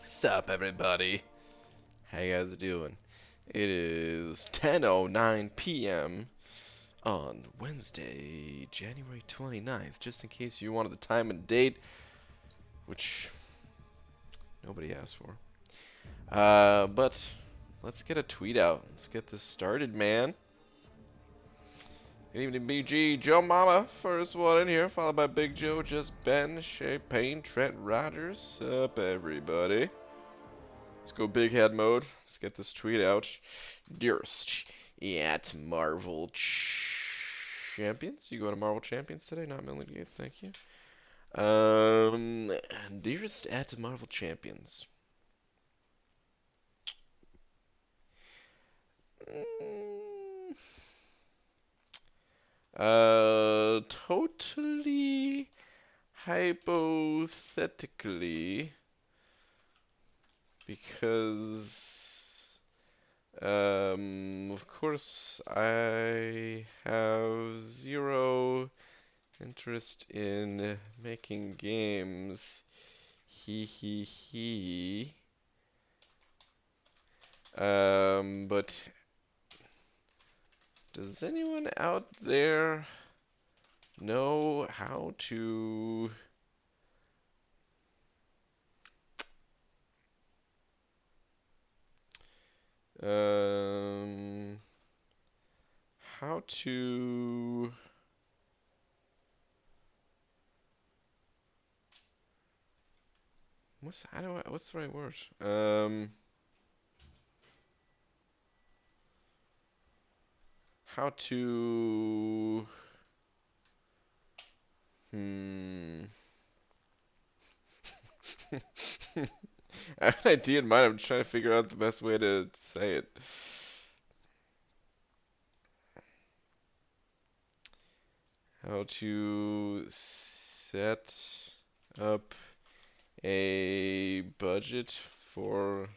Sup, everybody? How you guys doing? It is 10:09 p.m. on Wednesday, January 29th, just in case you wanted the time and date, which nobody asked for. But let's get a tweet out. Let's get this started, man. Good evening, BG. Joe Mama, first one in here, followed by Big Joe, Just Ben, Shay Payne, Trent Rogers. Sup, everybody? Let's go big head mode. Let's get this tweet out. Dearest at Marvel Champions. You going to Marvel Champions today? Not Million Gates, thank you. Dearest at Marvel Champions. Totally hypothetically, because of course I have zero interest in making games. He. But does anyone out there know how to how to what's the right word? How to I have an idea in mind. I'm trying to figure out the best way to say it. How to set up a budget for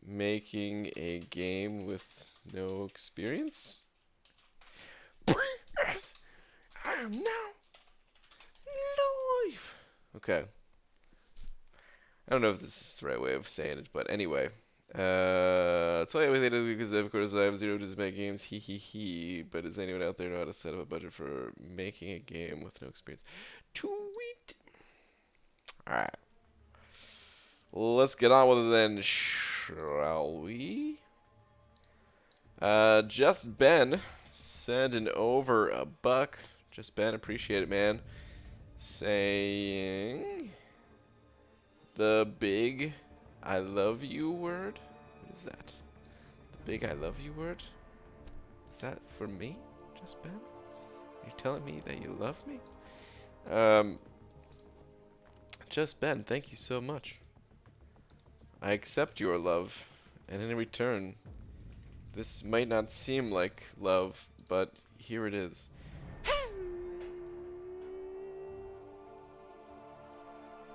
making a game with no experience? I am now live. Okay. I don't know if this is the right way of saying it, but anyway. I'll tell you everything to do because of course I have zero to make games, he. But does anyone out there know how to set up a budget for making a game with no experience? Tweet. Alright. Let's get on with it then, shall we? Just Ben sending over a buck. Just Ben, appreciate it, man. Saying the big I love you word. What is that? The big I love you word? Is that for me, Just Ben? Are you telling me that you love me? Just Ben, thank you so much. I accept your love, and in return, this might not seem like love, but here it is.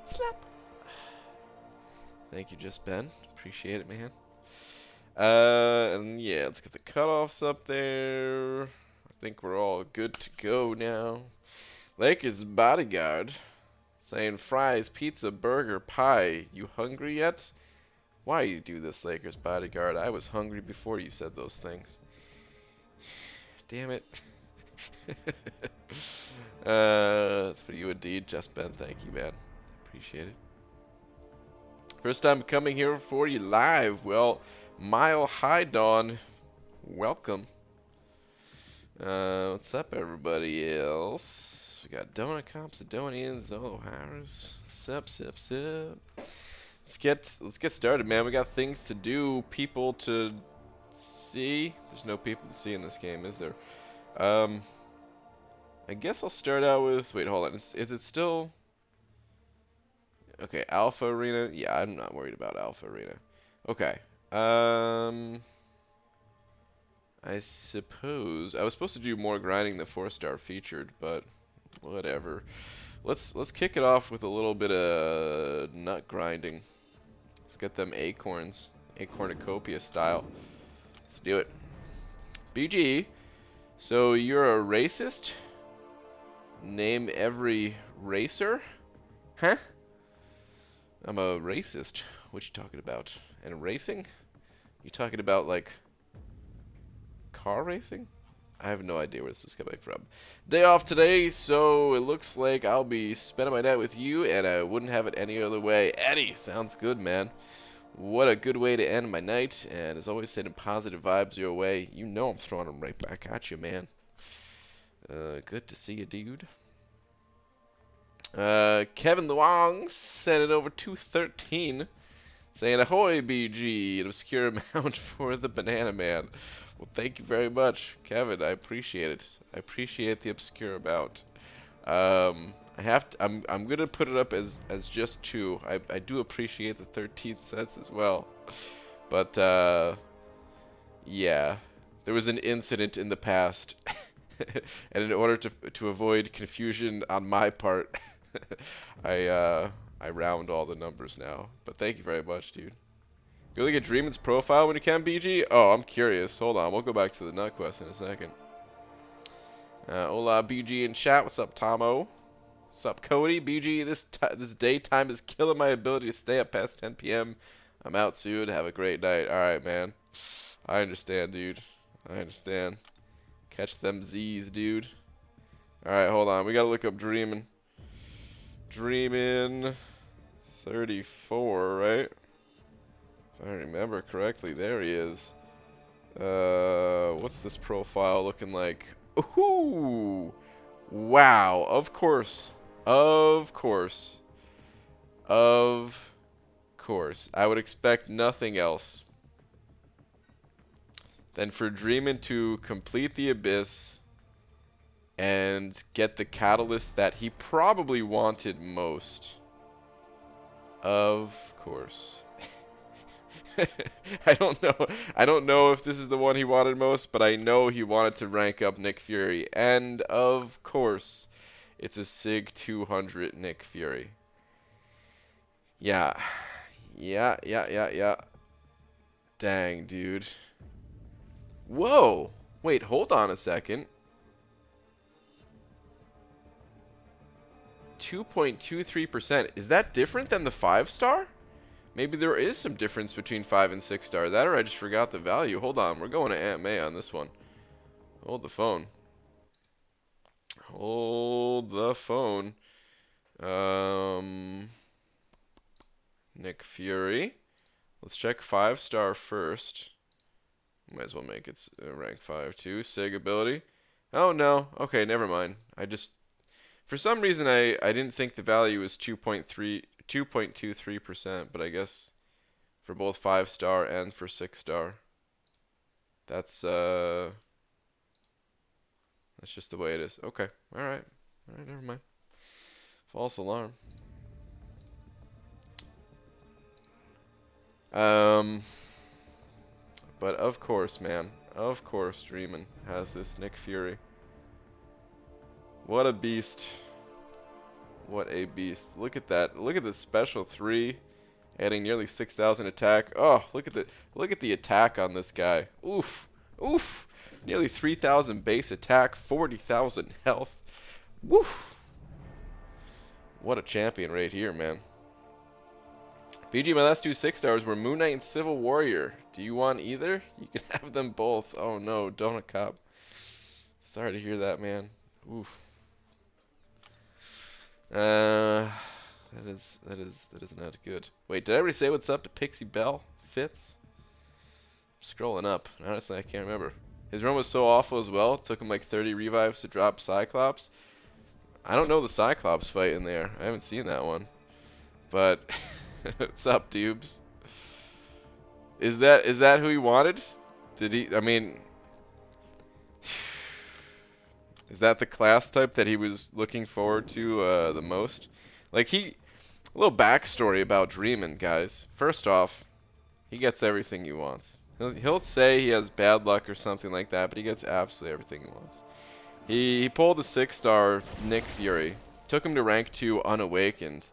Slap. Thank you, Just Ben. Appreciate it, man. And yeah, let's get the cutoffs up there. I think we're all good to go now. Lakers bodyguard saying fries, pizza, burger, pie. You hungry yet? Why you do this, Lakers bodyguard? I was hungry before you said those things. Damn it. That's for you indeed, Just Ben. Thank you, man. Appreciate it. First time coming here for you live. Well, Mile High Dawn, welcome. What's up, everybody else? We got Donut Cop, Sidonians, Harris. Sup. Let's get started, man. We got things to do, people to see. There's no people to see in this game, is there? I guess I'll start out with. Wait, hold on. Is it still? Okay, Alpha Arena. Yeah, I'm not worried about Alpha Arena. Okay. I suppose I was supposed to do more grinding than 4-star featured, but whatever. Let's kick it off with a little bit of nut grinding. Let's get them acorns, acornucopia style. Let's do it. BG, so you're a racist? Name every racer? Huh? I'm a racist. What you talking about? And racing? You talking about, like, car racing? I have no idea where this is coming from. Day off today, so it looks like I'll be spending my night with you, and I wouldn't have it any other way. Eddie, sounds good, man. What a good way to end my night, and as always, sending positive vibes your way. You know I'm throwing them right back at you, man. Good to see you, dude. Kevin Luong sent it over 213, saying, "Ahoy, BG, an obscure amount for the Banana Man." Well, thank you very much, Kevin. I appreciate it. I appreciate the obscure amount. I'm gonna put it up as just 2. I do appreciate the 13 cents as well, but yeah, there was an incident in the past, and in order to avoid confusion on my part, I round all the numbers now. But thank you very much, dude. You look at Dreamin's profile when you can, BG? Oh, I'm curious. Hold on, we'll go back to the nut quest in a second. Hola, BG in chat. What's up, Tomo? What's up, Cody? BG, this daytime is killing my ability to stay up past 10 p.m. I'm out soon. Have a great night. All right, man. I understand, dude. I understand. Catch them Z's, dude. All right, hold on. We gotta look up Dreamin. Dreamin 34, right? If I remember correctly, there he is. What's this profile looking like? Ooh! Wow, of course. Of course. Of course. I would expect nothing else than for Dreamin to complete the Abyss and get the catalyst that he probably wanted most. Of course. I don't know if this is the one he wanted most, but I know he wanted to rank up Nick Fury. And of course, it's a SIG 200 Nick Fury. Yeah. Yeah. Dang, dude. Whoa. Wait, hold on a second. 2.23%. Is that different than the 5-star? Maybe there is some difference between 5 and 6-star. That, or I just forgot the value. Hold on, we're going to Aunt May on this one. Hold the phone. Hold the phone. Nick Fury. Let's check 5-star first. Might as well make it rank 5 too. SIG ability. Oh no. Okay, never mind. For some reason I didn't think the value was 2.23%, but I guess for both 5-star and for 6-star, that's just the way it is. Okay, all right, never mind. False alarm. But of course, man, of course, Dreamin has this Nick Fury. What a beast. What a beast. Look at that. Look at the special 3 adding nearly 6,000 attack. Oh, look at the attack on this guy. Oof. Oof. Nearly 3,000 base attack, 40,000 health. Woof. What a champion right here, man. BG, my last 2 6-stars were Moon Knight and Civil Warrior. Do you want either? You can have them both. Oh no, Donut Cop. Sorry to hear that, man. Oof. That is not good. Wait, did I already say what's up to Pixie Bell? Fitz? I'm scrolling up. Honestly, I can't remember. His run was so awful as well. It took him like 30 revives to drop Cyclops. I don't know the Cyclops fight in there. I haven't seen that one. But what's up, Dubes? Is that who he wanted? Did he? I mean, is that the class type that he was looking forward to the most? Like a little backstory about Dreamin, guys. First off, he gets everything he wants. He'll say he has bad luck or something like that, but he gets absolutely everything he wants. He pulled a 6-star Nick Fury, took him to rank 2 unawakened,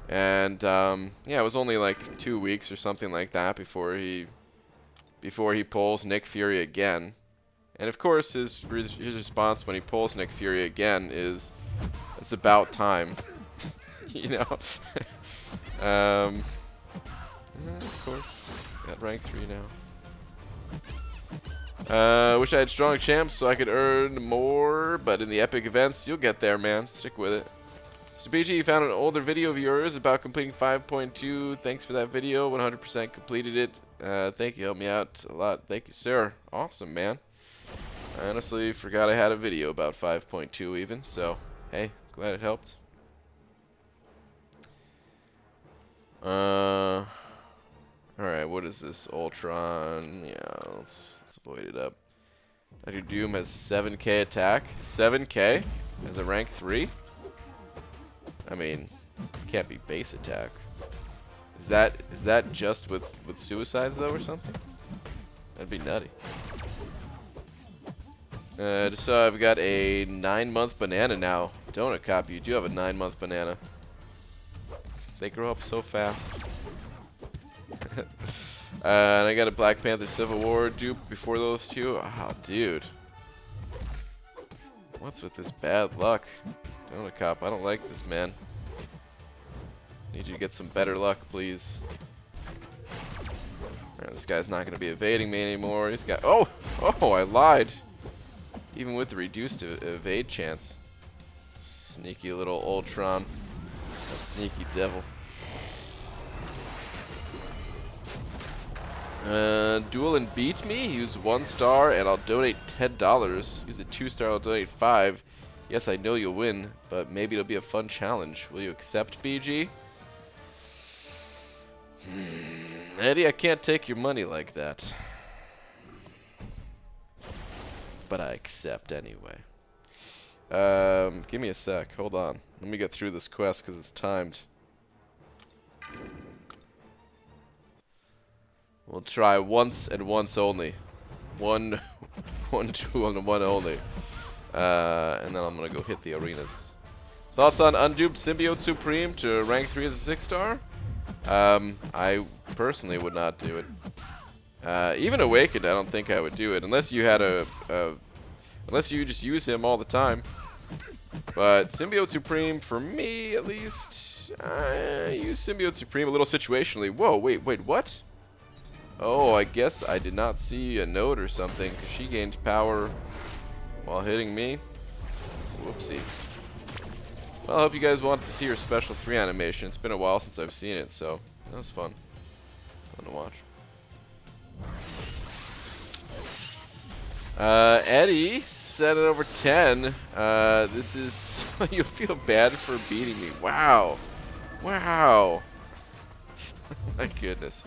and yeah, it was only like 2 weeks or something like that before he pulls Nick Fury again. And of course, his response when he pulls Nick Fury again is, "It's about time," you know. Of course. He's at rank 3 now. Wish I had strong champs so I could earn more, but in the epic events, you'll get there, man. Stick with it. So BG, you found an older video of yours about completing 5.2. Thanks for that video. 100% completed it. Thank you. Helped me out a lot. Thank you, sir. Awesome, man. I honestly forgot I had a video about 5.2 even, so hey, glad it helped. Alright, what is this? Ultron. Yeah, let's avoid it up. Dr. Doom has 7k attack. 7k as a rank 3? I mean, it can't be base attack. Is that just with suicides though or something? That'd be nutty. Just so I've got a 9-month banana now. Donut Cop, you do have a 9-month banana. They grow up so fast. And I got a Black Panther Civil War dupe before those two. Oh, dude. What's with this bad luck? Donut Cop, I don't like this, man. Need you to get some better luck, please. Alright, this guy's not going to be evading me anymore. He's got... Oh! Oh, I lied. Even with the reduced evade chance. Sneaky little Ultron. That sneaky devil. Duel and beat me. Use 1 star and I'll donate $10. Use a 2-star, I'll donate 5. Yes, I know you'll win, but maybe it'll be a fun challenge. Will you accept, BG? Eddie, I can't take your money like that. But I accept anyway. Give me a sec. Hold on. Let me get through this quest because it's timed. We'll try once and once only. One, two, and one only. And then I'm going to go hit the arenas. Thoughts on unduped Symbiote Supreme to rank 3 as a 6-star? I personally would not do it. Even Awakened, I don't think I would do it. Unless you had unless you just use him all the time. But Symbiote Supreme, for me at least, I use Symbiote Supreme a little situationally. Whoa, wait, what? Oh, I guess I did not see a note or something, because she gained power while hitting me. Whoopsie. Well, I hope you guys want to see her special 3 animation. It's been a while since I've seen it, so that was fun. Fun to watch. Eddie, 7 over 10. This is... You'll feel bad for beating me. Wow. Wow. My goodness.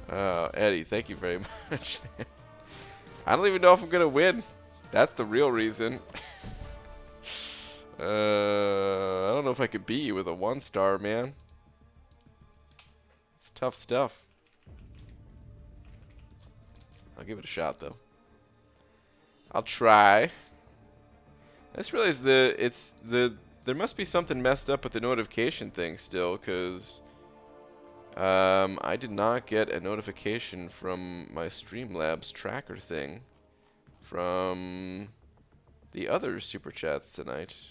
Eddie, thank you very much. I don't even know if I'm going to win. That's the real reason. I don't know if I could beat you with a 1-star, man. It's tough stuff. I'll give it a shot, though. I'll try. I just realized there must be something messed up with the notification thing still, because I did not get a notification from my Streamlabs tracker thing from the other Super Chats tonight.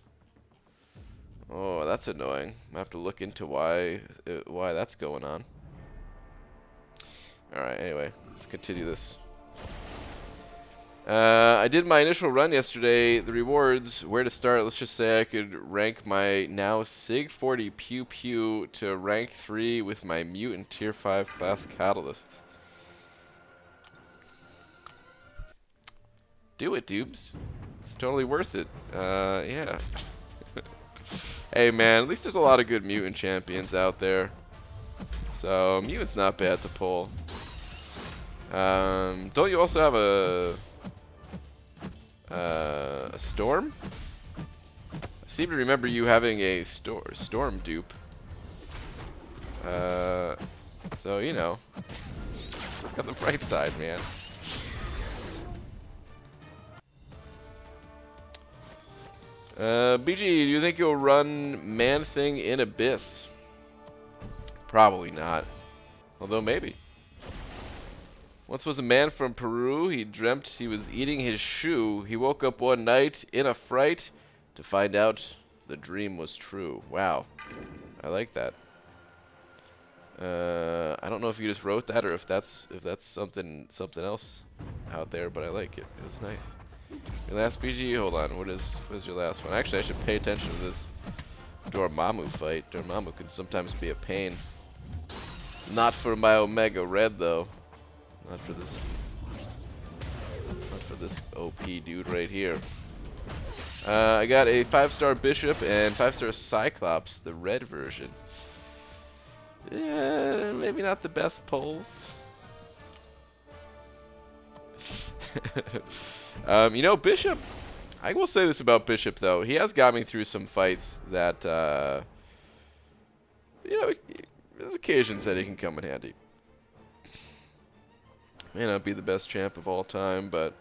Oh, that's annoying. I have to look into why that's going on. Alright, anyway, let's continue this. I did my initial run yesterday. The rewards, where to start? Let's just say I could rank my now Sig 40 Pew Pew to rank 3 with my Mutant Tier 5 class Catalyst. Do it, dupes. It's totally worth it. Yeah. Hey, man, at least there's a lot of good Mutant champions out there. So, Mutant's not bad to pull. Don't you also have a Storm? I seem to remember you having a Storm dupe. So, you know. Let's look on the bright side, man. BG, do you think you'll run Man-Thing in Abyss? Probably not. Although, maybe. Once was a man from Peru. He dreamt he was eating his shoe. He woke up one night in a fright to find out the dream was true. Wow. I like that. I don't know if you just wrote that or if that's something else out there, but I like it. It was nice. Your last BG? Hold on. What is your last one? Actually, I should pay attention to this Dormammu fight. Dormammu can sometimes be a pain. Not for my Omega Red though. Not for this OP dude right here. I got a 5-star Bishop and 5-star Cyclops, the red version. Yeah, maybe not the best pulls. You know, Bishop, I will say this about Bishop though. He has got me through some fights that, you know, there's occasions that he can come in handy. May not be the best champ of all time, but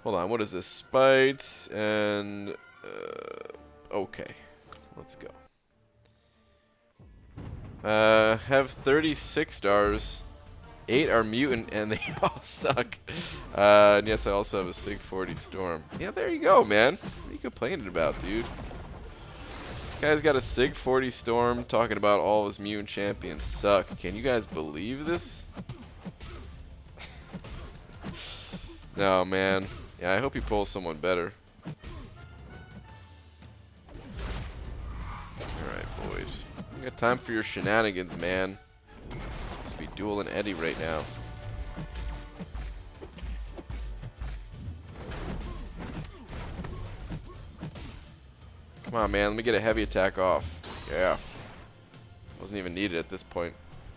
hold on, what is this? Spite and okay, let's go. Have 36 stars. 8 are mutant, and they all suck. And yes, I also have a Sig 40 Storm. Yeah, there you go, man. What are you complaining about, dude? This guy's got a Sig 40 Storm talking about all his mutant champions suck. Can you guys believe this? No, man. Yeah, I hope he pulls someone better. Alright, boys. We got time for your shenanigans, man. Must be dueling Eddie right now. Come on, man. Let me get a heavy attack off. Yeah. Wasn't even needed at this point.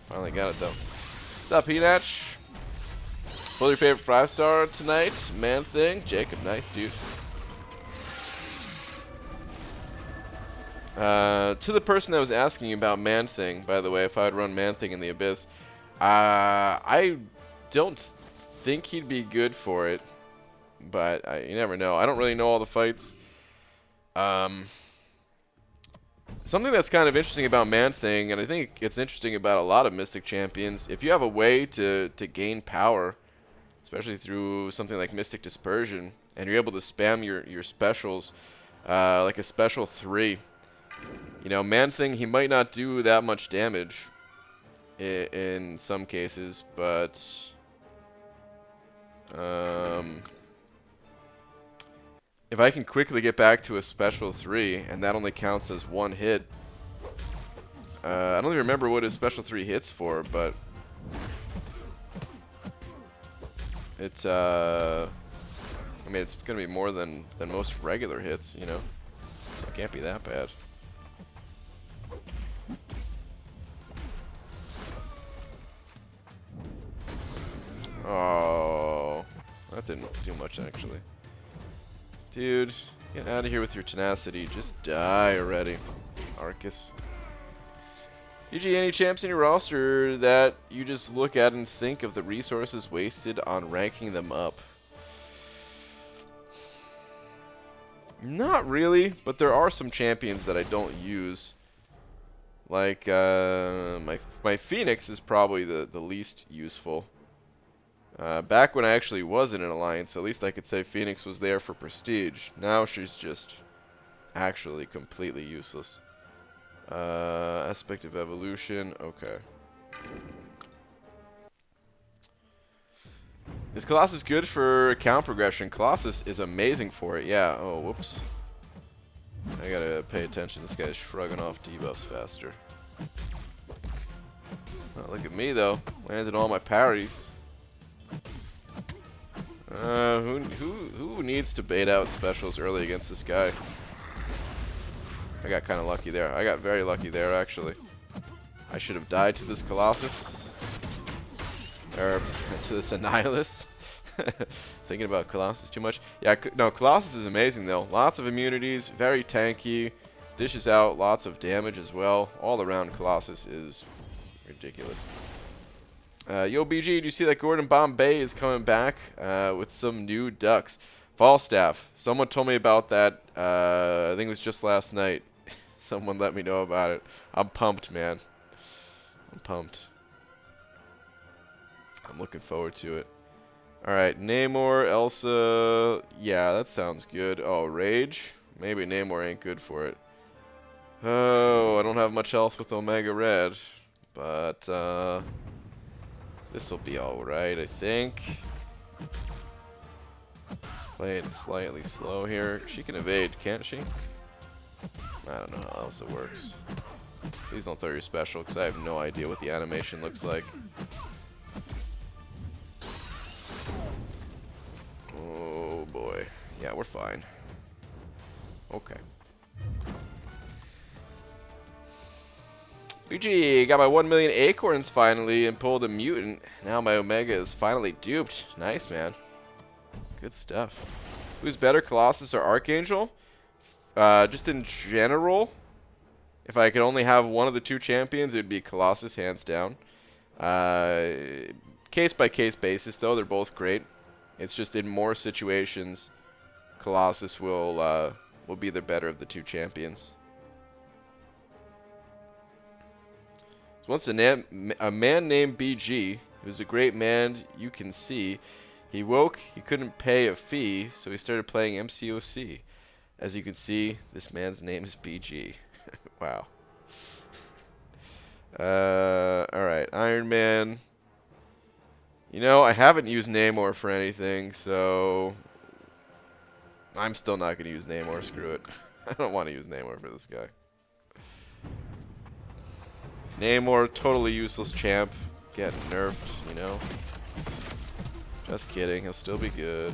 Finally got it, though. What's up, Peanatch? Pull your favorite 5-star tonight? Man thing? Jacob, nice, dude. To the person that was asking about Man Thing, by the way, if I would run Man Thing in the Abyss, I don't think he'd be good for it, but you never know. I don't really know all the fights. Something that's kind of interesting about Man Thing, and I think it's interesting about a lot of Mystic champions, if you have a way to gain power, especially through something like Mystic Dispersion, and you're able to spam your specials, like a special 3. You know, Man Thing, he might not do that much damage in some cases, but if I can quickly get back to a special 3, and that only counts as 1 hit, I don't even remember what his special 3 hits for, but it's I mean, it's gonna be more than most regular hits, you know, so it can't be that bad. Oh, that didn't do much, actually. Dude, get out of here with your tenacity. Just die already, Arcus. UG, any champs in your roster that you just look at and think of the resources wasted on ranking them up? Not really, but there are some champions that I don't use. Like, my Phoenix is probably the least useful. Back when I actually was in an alliance, at least I could say Phoenix was there for prestige. Now she's just actually completely useless. Aspect of evolution, okay. Is Colossus good for account progression? Colossus is amazing for it, yeah. Oh, whoops. I gotta pay attention. This guy's shrugging off debuffs faster. Oh, look at me, though. Landed all my parries. Who needs to bait out specials early against this guy? I got kind of lucky there. I got very lucky there, actually. I should have died to this Colossus. Or to this Annihilus. Thinking about Colossus too much. Yeah, no, Colossus is amazing, though. Lots of immunities, very tanky. Dishes out lots of damage as well. All around, Colossus is ridiculous. Yo, BG, do you see that Gordon Bombay is coming back with some new ducks? Falstaff. Someone told me about that. I think it was just last night. Someone let me know about it. I'm pumped, man. I'm pumped. I'm looking forward to it. Alright, Namor, Elsa. Yeah, that sounds good. Oh, Rage? Maybe Namor ain't good for it. Oh, I don't have much health with Omega Red. But this will be alright, I think. Play it slightly slow here. She can evade, can't she? I don't know how else it works. Please don't throw your special, because I have no idea what the animation looks like. Oh boy. Yeah, we're fine. Okay. BG, got my 1 million acorns finally and pulled a mutant. Now my Omega is finally duped. Nice, man. Good stuff. Who's better, Colossus or Archangel? Just in general, if I could only have one of the two champions, it would be Colossus, hands down. Case-by-case basis, though, they're both great. It's just in more situations, Colossus will be the better of the two champions. So once a man named BG, who's a great man you can see, he woke, he couldn't pay a fee, so he started playing MCOC. As you can see, this man's name is BG. Wow. Alright, Iron Man. You know, I haven't used Namor for anything, so I'm still not going to use Namor. Screw it. I don't want to use Namor for this guy. Namor, totally useless champ. Getting nerfed, you know. Just kidding. He'll still be good.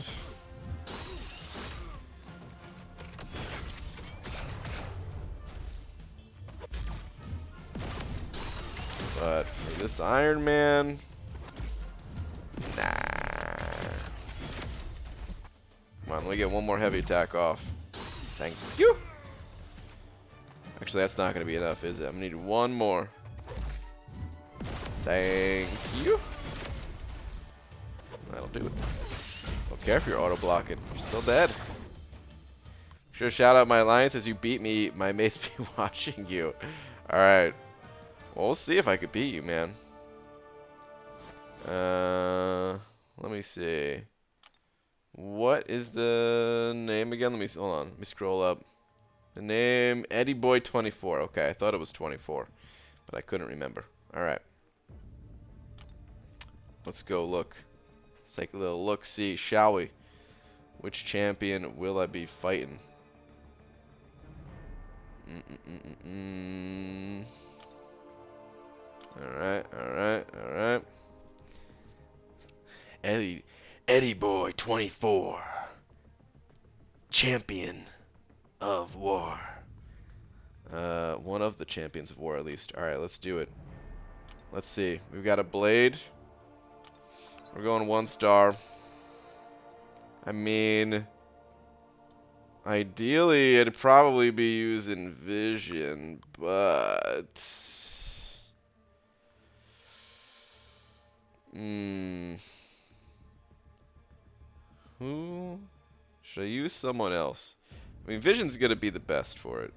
But for this Iron Man, nah. Come on, let me get one more heavy attack off. Thank you. Actually, that's not going to be enough, is it? I'm going to need one more. Thank you. That'll do it. Don't care if you're auto-blocking. You're still dead. Sure, shout out my alliance as you beat me. My mates be watching you. Alright. Well, we'll see if I could beat you, man. Let me see. What is the name again? Let me hold on. Let me scroll up. The name Eddie Boy 24. Okay, I thought it was 24, but I couldn't remember. All right. Let's go look. Let's take a little look. See, shall we? Which champion will I be fighting? Alright, alright, alright. Eddie Boy 24. Champion of War. One of the champions of war, at least. Alright, let's do it. Let's see. We've got a blade. We're going 1 star. I mean, ideally, it'd probably be using Vision, but who should I use? Someone else. I mean, Vision's gonna be the best for it,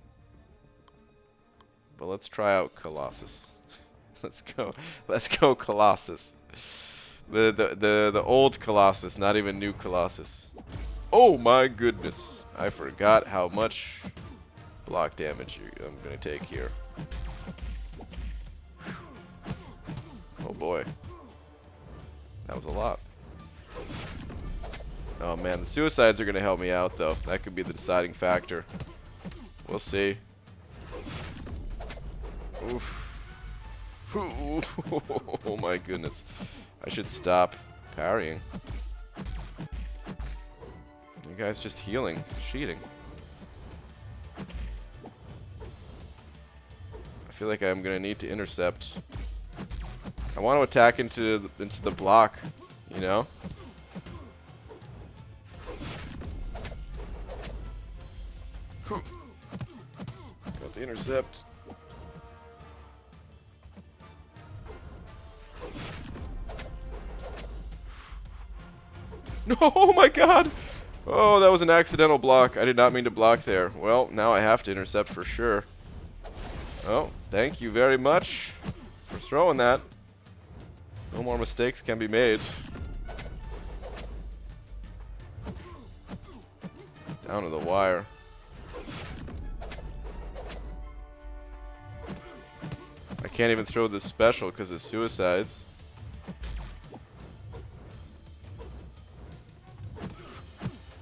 but let's try out Colossus. Let's go, Colossus. The old Colossus, not even new Colossus. Oh my goodness! I forgot how much block damage I'm gonna take here. Oh boy, that was a lot. Oh man, the suicides are gonna help me out though. That could be the deciding factor. We'll see. Oof. Oh my goodness. I should stop parrying. You guys just healing. It's cheating. I feel like I'm gonna need to intercept. I want to attack into the block, you know? Got the intercept. No, oh my god! Oh, that was an accidental block. I did not mean to block there. Well, now I have to intercept for sure. Oh, thank you very much for throwing that. No more mistakes can be made. Down to the wire. I can't even throw this special because of suicides.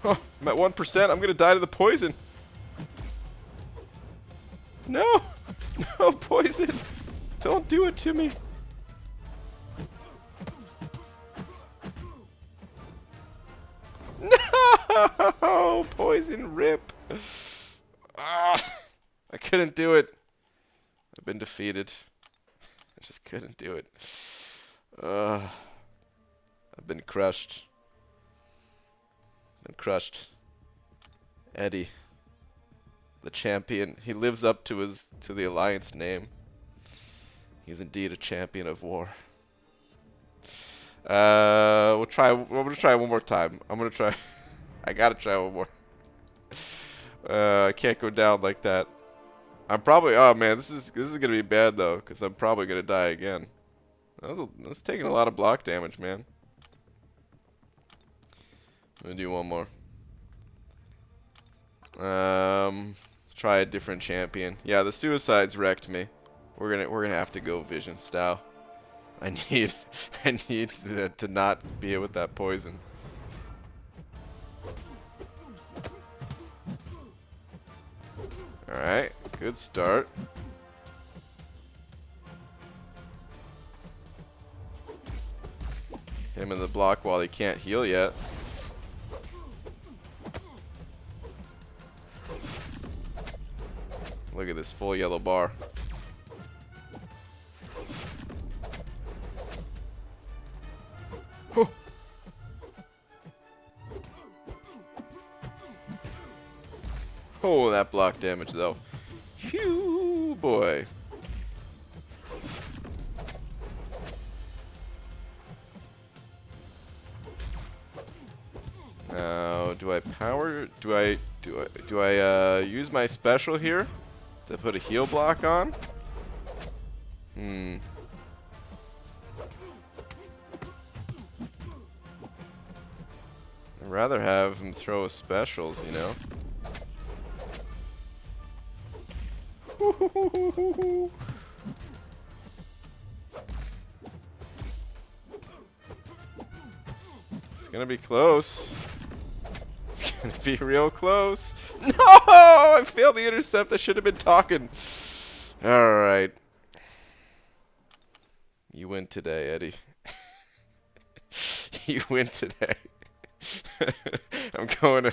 Oh, I'm at 1%. I'm gonna die to the poison. No! No, poison! Don't do it to me. No! Poison rip. Ah, I couldn't do it. I've been defeated. I just couldn't do it. I've been crushed. Been crushed. Eddie, the champion. He lives up to the Alliance name. He's indeed a champion of war. We're gonna try one more time. I'm gonna try. I gotta try one more. I can't go down like that. I'm probably. Oh man, this is gonna be bad though, because I'm probably gonna die again. That's taking a lot of block damage, man. I'm gonna do one more. Try a different champion. Yeah, the suicides wrecked me. We're gonna have to go vision style. I need to not be hit with that poison. All right, good start. Hit him in the block while he can't heal yet. Look at this full yellow bar. Oh. Oh, that block damage though. Phew, boy. Now, do I power? Do I use my special here to put a heal block on? I'd rather have him throw specials, you know. It's gonna be close. It's gonna be real close. No! I failed the intercept. I should have been talking. Alright. You win today, Eddie. You win today. I'm going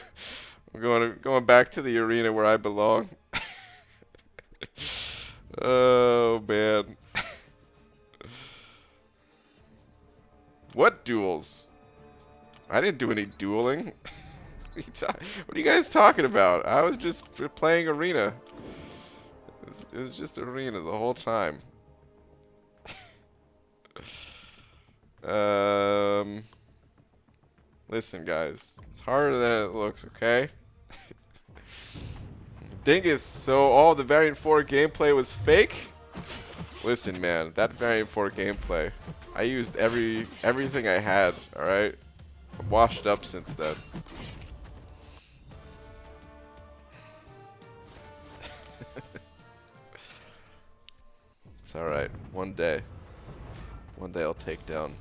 back to the arena where I belong. Oh man. What duels? I didn't do any dueling. What are you guys talking about? I was just playing arena. It was just arena the whole time. Listen, guys. It's harder than it looks, okay? Dingus, so all the Variant 4 gameplay was fake? Listen, man, that Variant 4 gameplay, I used everything I had, alright? I'm washed up since then. It's alright. One day I'll take down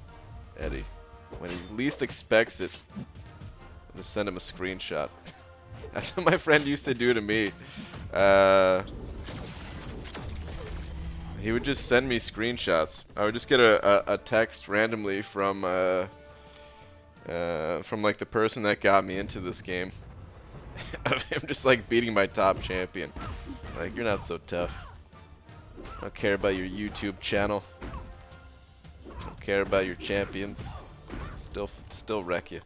Eddie. When he least expects it, I'm gonna send him a screenshot. That's what my friend used to do to me. He would just send me screenshots. I would just get a text randomly from like the person that got me into this game of him just like beating my top champion. Like, you're not so tough. I don't care about your YouTube channel. I don't care about your champions. Still wreck you.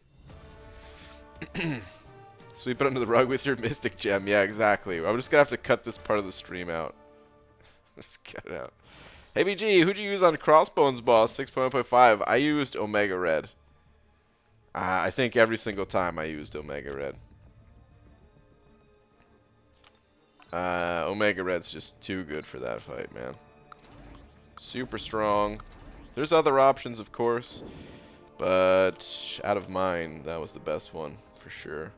Sweep it under the rug with your Mystic Gem. Yeah, exactly. I'm just gonna have to cut this part of the stream out. Just cut it out. Hey BG, who'd you use on Crossbones Boss 6.1.5? I used Omega Red. I think every single time I used Omega Red. Omega Red's just too good for that fight, man. Super strong. There's other options, of course. But out of mine, that was the best one, for sure.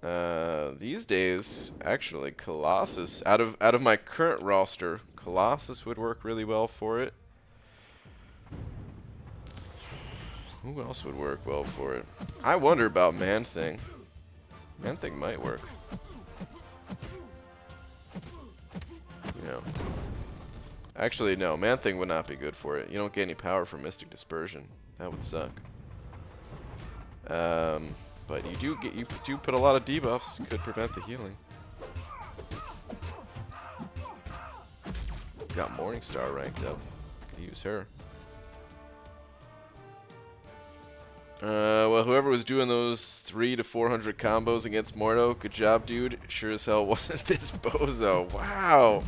These days, actually, Colossus, out of my current roster, Colossus would work really well for it. Who else would work well for it? I wonder about Man-Thing. Man-Thing might work. You know. Actually, no. Man-Thing would not be good for it. You don't get any power from Mystic Dispersion. That would suck. But you do put a lot of debuffs. Could prevent the healing. Got Morningstar ranked up. Could use her. Well, whoever was doing those 300 to 400 combos against Mordo, good job, dude. Sure as hell wasn't this bozo. Wow.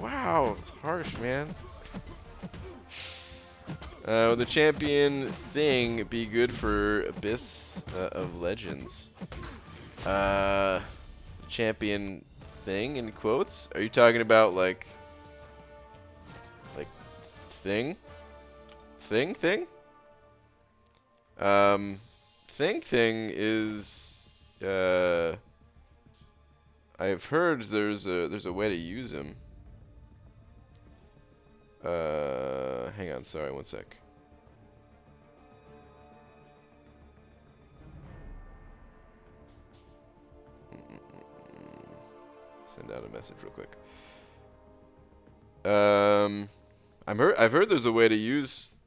Wow, it's harsh, man. Would the champion thing be good for Abyss of Legends? Champion thing in quotes? Are you talking about like thing? Thing? Thing is I've heard there's a way to use him. Hang on, sorry, one sec. Send out a message real quick. I've heard there's a way to use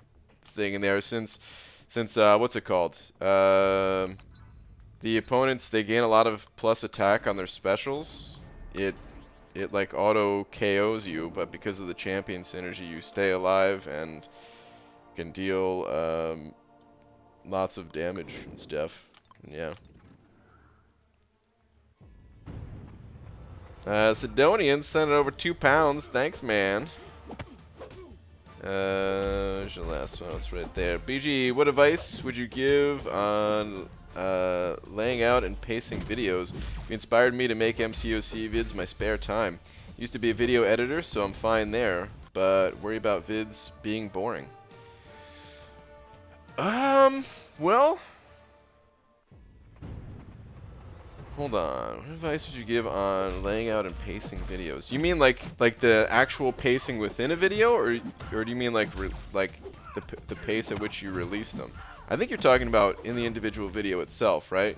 thing in there since what's it called? The opponents, they gain a lot of plus attack on their specials. It like auto KOs you, but because of the champion synergy, you stay alive and can deal lots of damage and stuff. Yeah. Sidonian sent it over £2. Thanks, man. There's your last one. It's right there. BG, what advice would you give on laying out and pacing videos? You inspired me to make MCOC vids my spare time. Used to be a video editor, so I'm fine there, but worry about vids being boring. Well, hold on. What advice would you give on laying out and pacing videos? You mean like the actual pacing within a video, or do you mean like the pace at which you release them? I think you're talking about in the individual video itself, right?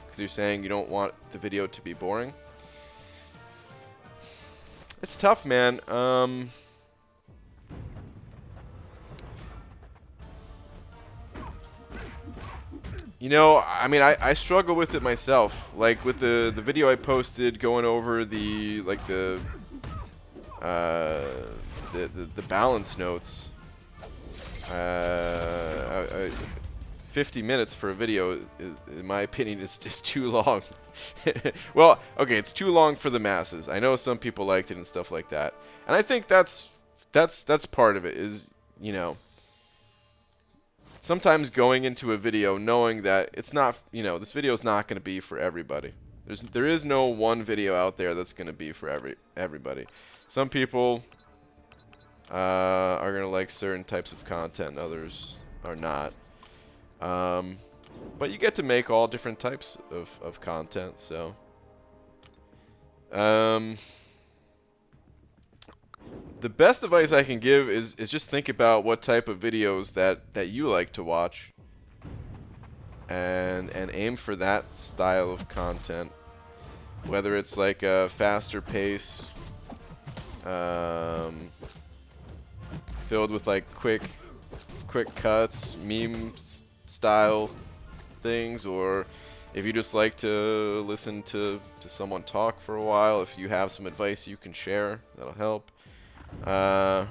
Because you're saying you don't want the video to be boring. It's tough, man. You know, I mean, I struggle with it myself. Like with the video I posted going over the balance notes. 50 minutes for a video, in my opinion, is just too long. Well, okay, it's too long for the masses. I know some people liked it and stuff like that, and I think that's part of it. Is, you know, sometimes going into a video knowing that it's not, you know, this video is not going to be for everybody. There is no one video out there that's going to be for everybody. Some people are going to like certain types of content, others are not. But you get to make all different types of content, so the best advice I can give is just think about what type of videos that you like to watch, and aim for that style of content, whether it's like a faster pace, filled with like quick cuts, meme style things, or if you just like to listen to someone talk for a while, if you have some advice you can share, that'll help. I'm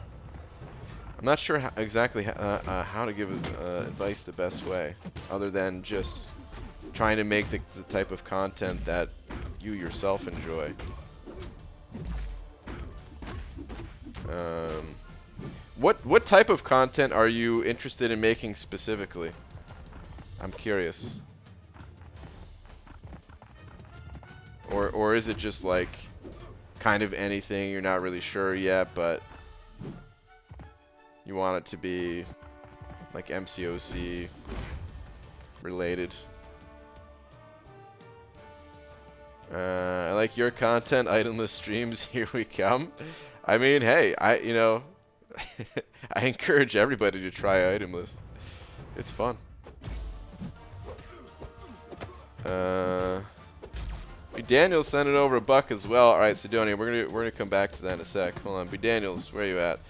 not sure exactly how to give advice the best way, other than just trying to make the type of content that you yourself enjoy. What type of content are you interested in making specifically? I'm curious. Or is it just like kind of anything, you're not really sure yet, but you want it to be like MCOC related? I like your content, itemless streams. Here we come. I mean, hey, you know, I encourage everybody to try itemless. It's fun. Daniels sending over a buck as well. All right, Sidonia, we're gonna come back to that in a sec. Hold on, B Daniels, where are you at?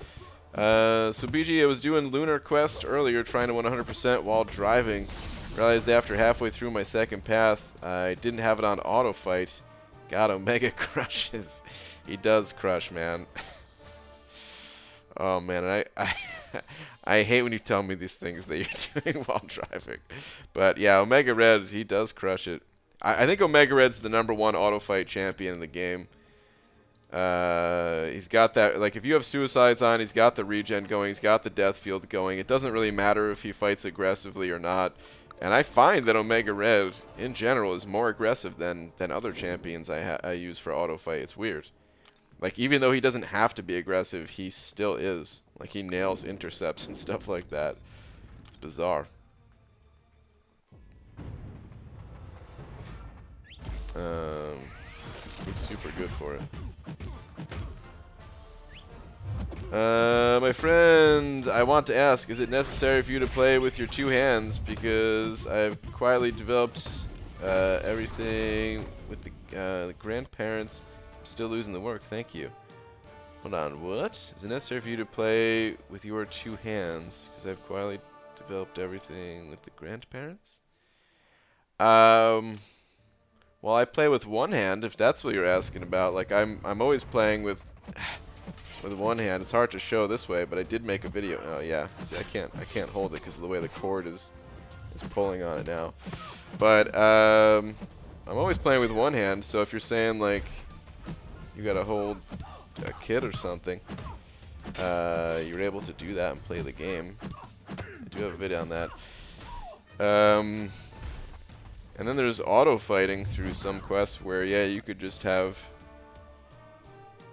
So BG, I was doing Lunar Quest earlier, trying to 100% while driving. Realized after halfway through my second path, I didn't have it on auto fight. God, Omega crushes. He does crush, man. Oh man, and I hate when you tell me these things that you're doing while driving. But yeah, Omega Red, he does crush it. I think Omega Red's the #1 auto fight champion in the game. He's got that, like, if you have suicides on, he's got the regen going, he's got the death field going. It doesn't really matter if he fights aggressively or not. And I find that Omega Red, in general, is more aggressive than other champions I use for auto fight. It's weird. Like, even though he doesn't have to be aggressive, he still is. Like, he nails intercepts and stuff like that. It's bizarre. He's super good for it. My friend, I want to ask, is it necessary for you to play with your 2 hands? Because I've quietly developed everything with the grandparents. I'm still losing the work, thank you. Hold on, what? Is it necessary for you to play with your 2 hands? Because I've quietly developed everything with the grandparents? Well, I play with 1 hand, if that's what you're asking about. Like, I'm always playing with 1 hand. It's hard to show this way, but I did make a video. Oh yeah, see, I can't hold it because of the way the cord is pulling on it now. But I'm always playing with 1 hand. So if you're saying like you gotta hold a kid or something, you're able to do that and play the game. I do have a video on that. And then there's auto fighting through some quests where, yeah, you could just have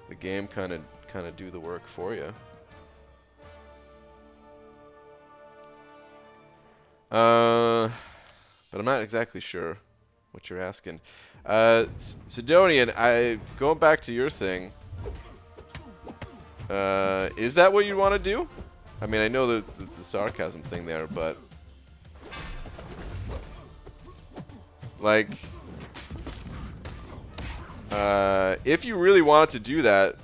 the game kind of do the work for you. But I'm not exactly sure what you're asking. Sidonian, going back to your thing. Is that what you want to do? I mean, I know the sarcasm thing there, but like, if you really wanted to do that,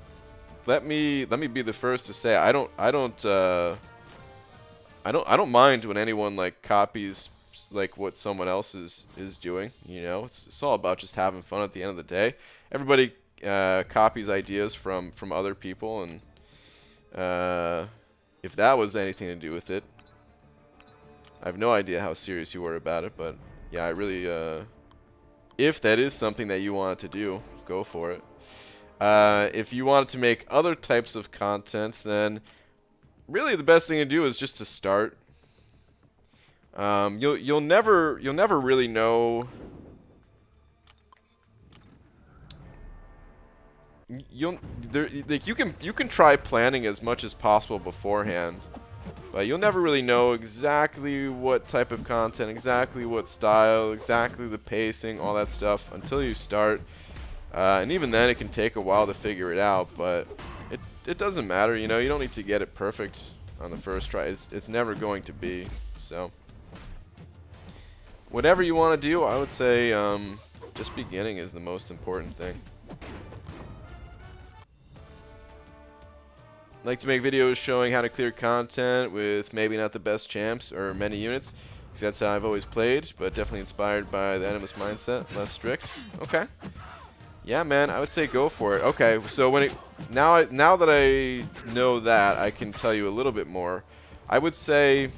let me be the first to say I don't mind when anyone like copies like what someone else is doing. You know, it's all about just having fun at the end of the day. Everybody copies ideas from other people, and if that was anything to do with it, I have no idea how serious you were about it, but yeah, I really, if that is something that you wanted to do, go for it. If you wanted to make other types of content, then really the best thing to do is just to start. You'll never really know. You can try planning as much as possible beforehand, but you'll never really know exactly what type of content, exactly what style, exactly the pacing, all that stuff until you start. And even then, it can take a while to figure it out, but it doesn't matter. You know, you don't need to get it perfect on the first try. It's never going to be. So, whatever you want to do, I would say just beginning is the most important thing. Like to make videos showing how to clear content with maybe not the best champs or many units, because that's how I've always played, but definitely inspired by the animus mindset, less strict. Okay. Yeah, man, I would say go for it. Okay, so now that I know that, I can tell you a little bit more. I would say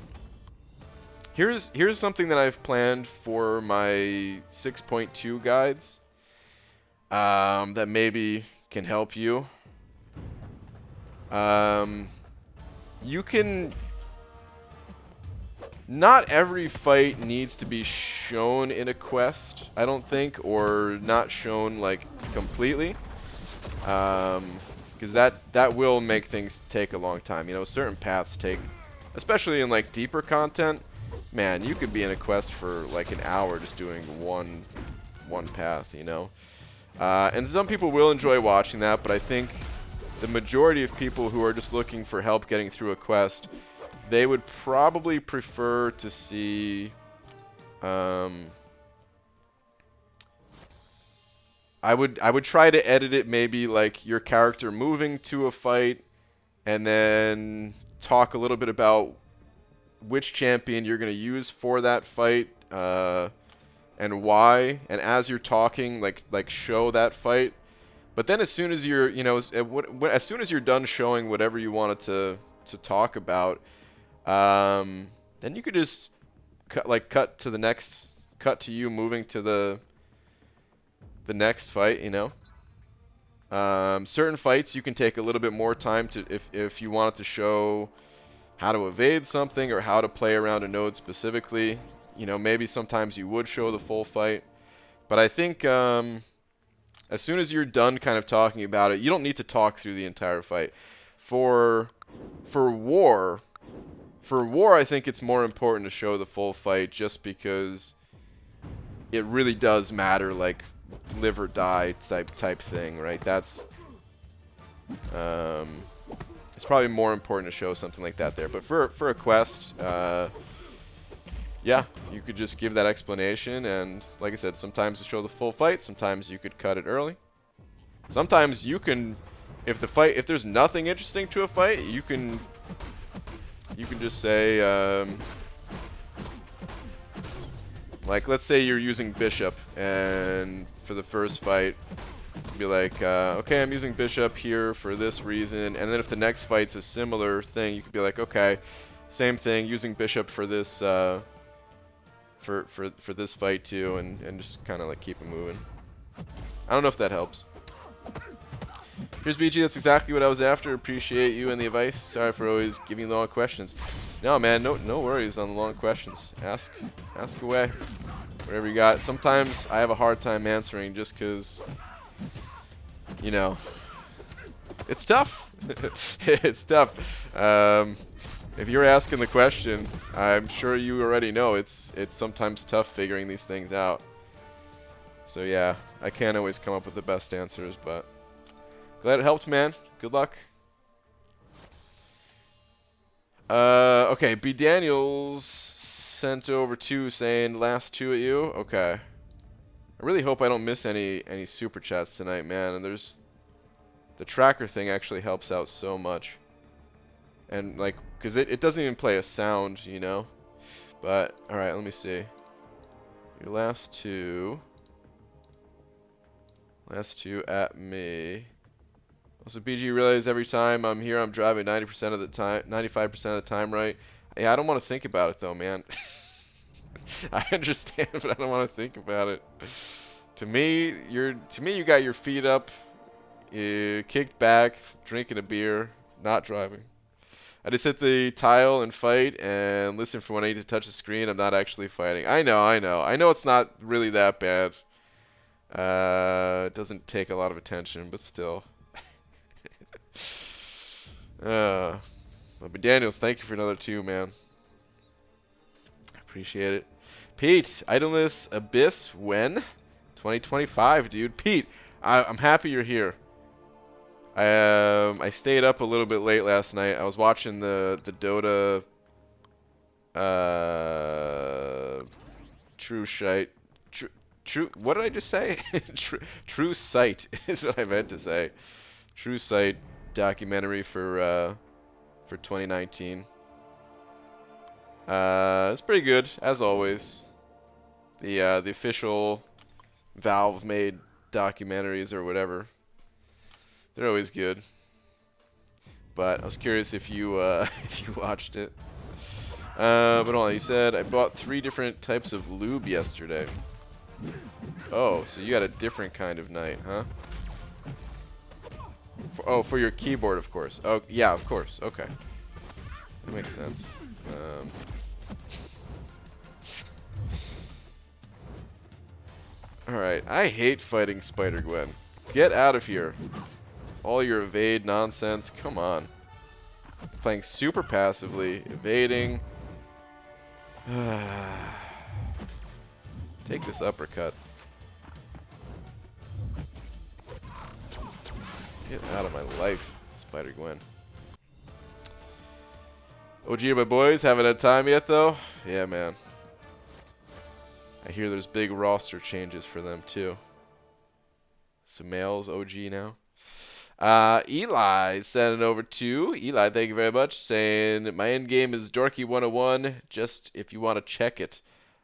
here's something that I've planned for my 6.2 guides that maybe can help you. You can. Not every fight needs to be shown in a quest, I don't think, or not shown like completely, because that will make things take a long time. You know, certain paths take, especially in like deeper content. Man, you could be in a quest for like an hour just doing one path. You know, And some people will enjoy watching that, but I think the majority of people who are just looking for help getting through a quest, they would probably prefer to see... I would try to edit it maybe like your character moving to a fight and then talk a little bit about which champion you're going to use for that fight and why, and as you're talking like show that fight. But then as soon as you're, you know, as soon as you're done showing whatever you wanted to talk about, then you could just cut to the next, cut to you moving to the next fight, you know. Certain fights you can take a little bit more time to, if you wanted to show how to evade something or how to play around a node specifically. You know, maybe sometimes you would show the full fight. But I think as soon as you're done kind of talking about it, you don't need to talk through the entire fight. For war, I think it's more important to show the full fight just because it really does matter, like live or die type thing, right? That's it's probably more important to show something like that there. But for a quest, yeah, you could just give that explanation, and like I said, sometimes to show the full fight, sometimes you could cut it early. Sometimes you can, if there's nothing interesting to a fight, you can just say, like, let's say you're using Bishop, and for the first fight, be like, okay, I'm using Bishop here for this reason, and then if the next fight's a similar thing, you could be like, okay, same thing, using Bishop for this, for this fight too, and just kind of like keep it moving. I don't know if that helps. Here's BG, that's exactly what I was after. Appreciate you and the advice. Sorry for always giving long questions. No, man, no worries on the long questions. Ask away. Whatever you got. Sometimes I have a hard time answering just because, you know, it's tough. It's tough. If you're asking the question, I'm sure you already know it's sometimes tough figuring these things out. So yeah, I can't always come up with the best answers, but glad it helped, man. Good luck. Okay, B. Daniels sent over 2 saying last 2 at you. Okay. I really hope I don't miss any super chats tonight, man. And there's the tracker thing actually helps out so much. And like, because it doesn't even play a sound, you know. But all right, let me see. Your last 2 at me. Also, BG, realize every time I'm here, I'm driving 90% of the time, 95% of the time, right? Yeah, I don't want to think about it though, man. I understand, but I don't want to think about it. To me, you got your feet up, kicked back, drinking a beer, not driving. I just hit the tile and fight and listen for when I need to touch the screen. I'm not actually fighting. I know it's not really that bad. It doesn't take a lot of attention, but still. But Daniels, thank you for another 2, man. I appreciate it. Pete, Idleness Abyss, when? 2025, dude. Pete, I'm happy you're here. I stayed up a little bit late last night. I was watching the Dota True Sight. True. What did I just say? True Sight is what I meant to say. True Sight documentary for 2019. It's pretty good as always. The official Valve-made documentaries or whatever. They're always good. But I was curious if you if you watched it. But hold on, you said I bought 3 different types of lube yesterday. Oh, so you got a different kind of night, huh? For your keyboard, of course. Oh, yeah, of course. Okay. That makes sense. Alright, I hate fighting Spider-Gwen. Get out of here. All your evade nonsense. Come on. Playing super passively. Evading. Take this uppercut. Get out of my life, Spider-Gwen. OG, my boys, haven't had time yet, though? Yeah, man. I hear there's big roster changes for them, too. Some males, OG now. Eli sending over to Eli, thank you very much, saying my end game is Dorky 101, just if you want to check it.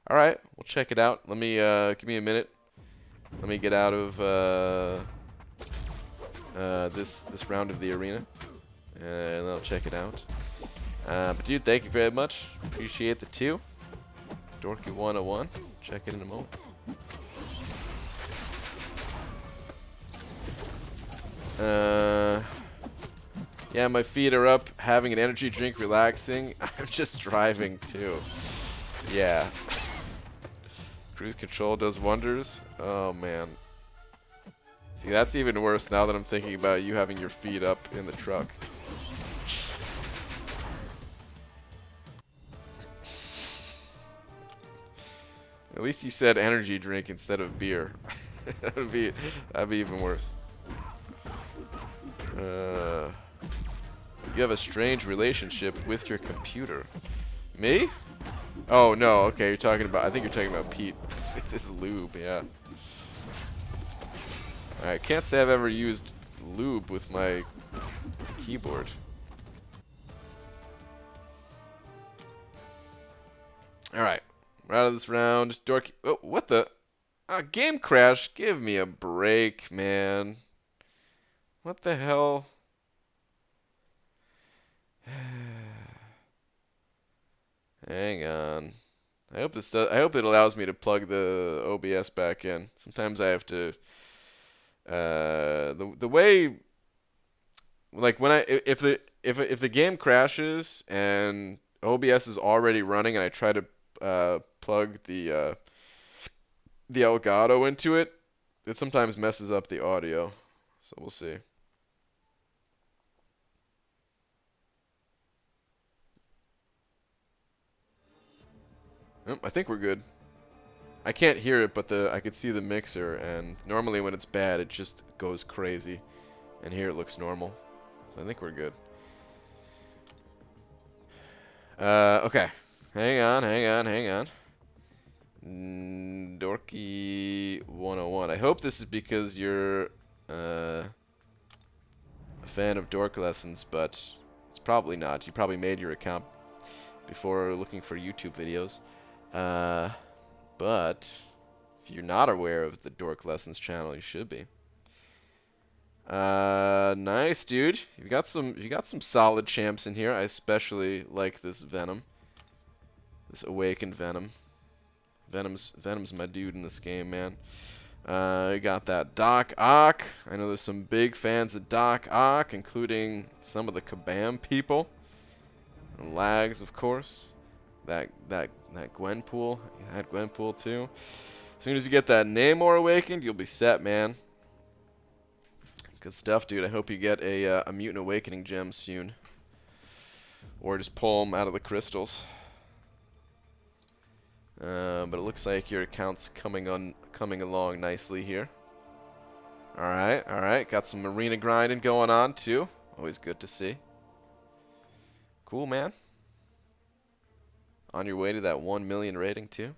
All right, we'll check it out. Let me give me a minute. Let me get out of this round of the arena, and then I'll check it out. But dude, thank you very much. Appreciate the 2. Dorky 101. Check it in a moment. Yeah, my feet are up, having an energy drink, relaxing. I'm just driving too. Yeah. Cruise control does wonders. Oh man. See, that's even worse now that I'm thinking about you having your feet up in the truck. At least you said energy drink instead of beer. that'd be even worse. You have a strange relationship with your computer. Me? Oh no, okay, you're talking about, I think you're talking about Pete. This lube, yeah. Alright, can't say I've ever used lube with my keyboard. Alright, we're out of this round. Dorky, oh, what the? Game crash, give me a break, man. What the hell? Hang on. I hope this does. I hope it allows me to plug the OBS back in. Sometimes I have to. The way, like when if the game crashes and OBS is already running and I try to plug the Elgato into it, it sometimes messes up the audio. So we'll see. I think we're good. I can't hear it, but I could see the mixer, and normally when it's bad, it just goes crazy. And here it looks normal. So I think we're good. Okay. Hang on. Dorky 101. I hope this is because you're a fan of dork lessons, but it's probably not. You probably made your account before looking for YouTube videos. But if you're not aware of the Dork Lessons channel, you should be. Nice, dude. You got some solid champs in here. I especially like this Venom. This Awakened Venom. Venom's my dude in this game, man. You got that Doc Ock. I know there's some big fans of Doc Ock, including some of the Kabam people. And Lags, of course. That Gwenpool. You had Gwenpool too. As soon as you get that Namor awakened, you'll be set, man. Good stuff, dude. I hope you get a Mutant Awakening gem soon. Or just pull them out of the crystals. But it looks like your account's coming along nicely here. Alright. Got some arena grinding going on too. Always good to see. Cool, man. On your way to that 1 million rating, too.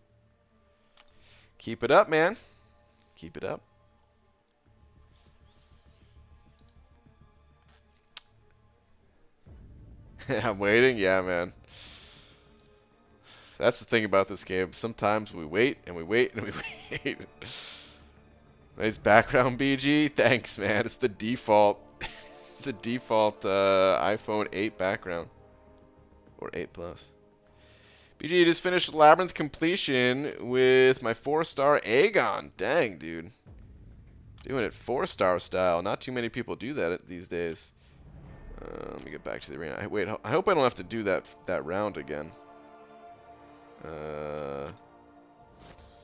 Keep it up, man. Keep it up. I'm waiting? Yeah, man. That's the thing about this game. Sometimes we wait, and we wait, and we wait. Nice background, BG. Thanks, man. It's the default. It's the default iPhone 8 background. Or 8 Plus. BG just finished Labyrinth completion with my 4-star Aegon. Dang, dude. Doing it 4-star style. Not too many people do that these days. Let me get back to the arena. Wait, I hope I don't have to do that round again.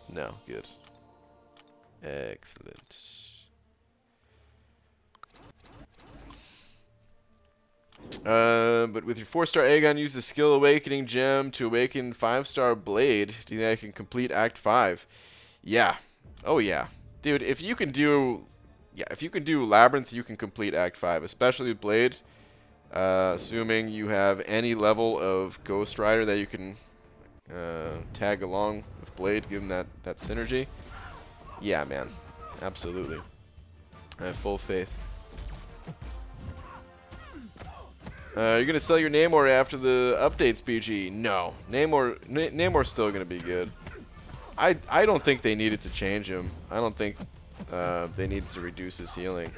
No, good. Excellent. But with your 4-star Aegon, use the Skill Awakening Gem to awaken 5-star Blade. Do you think I can complete Act 5? Yeah. Oh, yeah. Dude, if you can do yeah, if you can do Labyrinth, you can complete Act 5, especially with Blade. Assuming you have any level of Ghost Rider that you can tag along with Blade, give him that synergy. Yeah, man. Absolutely. I have full faith. You're going to sell your Namor after the updates, BG? No. Namor's still going to be good. I don't think they needed to change him. I don't think they needed to reduce his healing.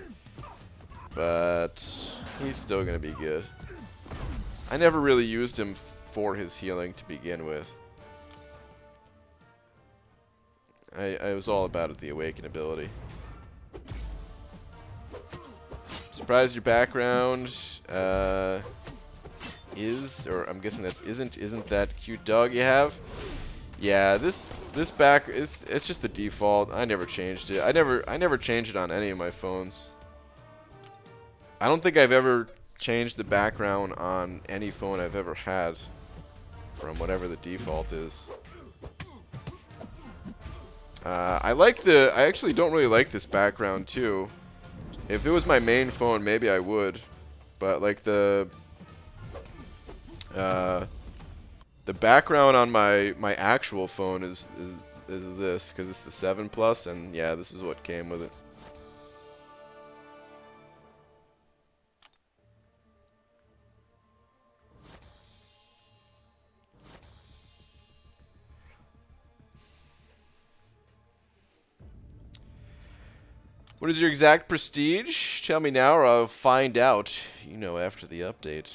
But he's still going to be good. I never really used him for his healing to begin with. I was all about it, the Awaken ability. Surprised your background is, or I'm guessing that's isn't that cute dog you have? Yeah, this it's just the default. I never changed it. I never changed it on any of my phones. I don't think I've ever changed the background on any phone I've ever had from whatever the default is. I actually don't really like this background too. If it was my main phone, maybe I would. But like the background on my actual phone is this, because it's the 7 Plus, and yeah, this is what came with it. What is your exact prestige? Tell me now or I'll find out. You know, after the update.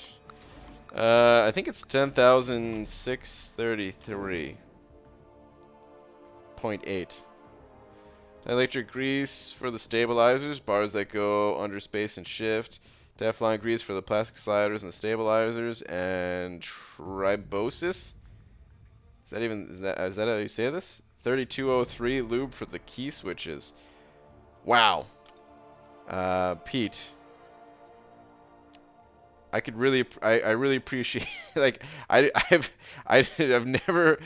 I think it's 10,633.8. Electric grease for the stabilizers, bars that go under space and shift. Teflon grease for the plastic sliders and the stabilizers, and tribosis. Is that how you say this? 3203 lube for the key switches. Wow. Pete. I could really, I really appreciate, like, I've never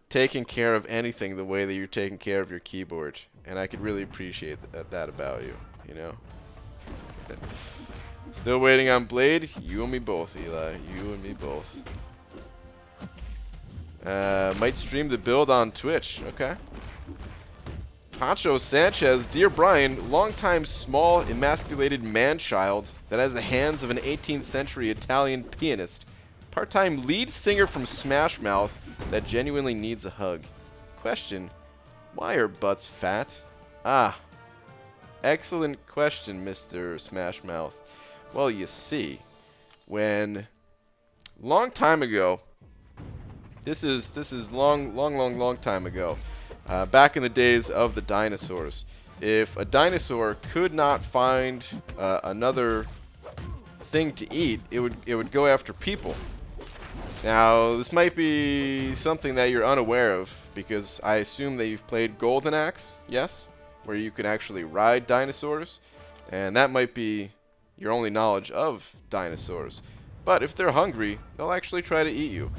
taken care of anything the way that you're taking care of your keyboard, and I could really appreciate that about you, you know. Still waiting on Blade? You and me both, Eli. You and me both. Might stream the build on Twitch. Okay. Pancho Sanchez, dear Brian, longtime small emasculated man-child that has the hands of an 18th century Italian pianist, part-time lead singer from Smash Mouth that genuinely needs a hug. Question, why are butts fat? Ah, excellent question, Mr. Smash Mouth. Well, you see, when long time ago, this is long time ago. Back in the days of the dinosaurs, if a dinosaur could not find another thing to eat, it would go after people. Now, this might be something that you're unaware of, because I assume that you've played Golden Axe, yes? Where you can actually ride dinosaurs, and that might be your only knowledge of dinosaurs. But if they're hungry, they'll actually try to eat you.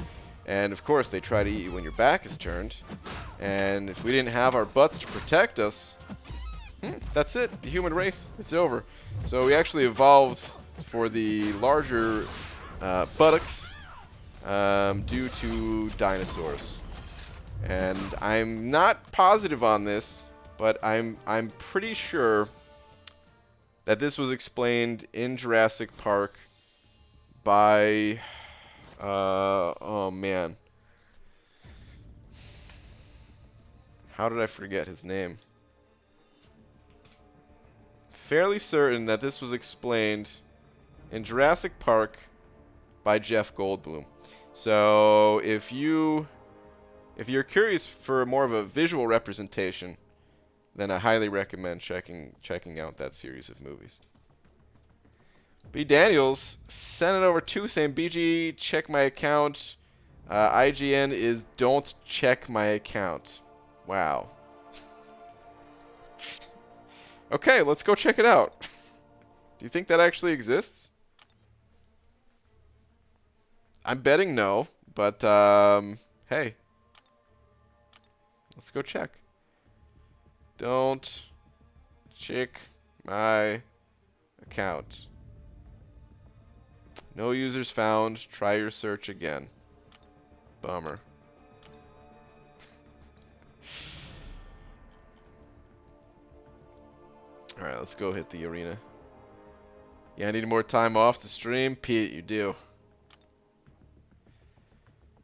And of course, they try to eat you when your back is turned. And if we didn't have our butts to protect us, that's it. The human race, it's over. So we actually evolved for the larger buttocks due to dinosaurs. And I'm not positive on this, but I'm pretty sure that this was explained in Jurassic Park by oh man, how did I forget his name? Fairly certain that this was explained in Jurassic Park by Jeff Goldblum. So if you're curious for more of a visual representation, then I highly recommend checking out that series of movies. B. Daniels sent it over to saying, BG, check my account. IGN is don't check my account. Wow. Okay, let's go check it out. Do you think that actually exists? I'm betting no, but hey. Let's go check. Don't Check my account. No users found. Try your search again. Bummer. Alright, let's go hit the arena. Yeah, I need more time off to stream. Pete, you do.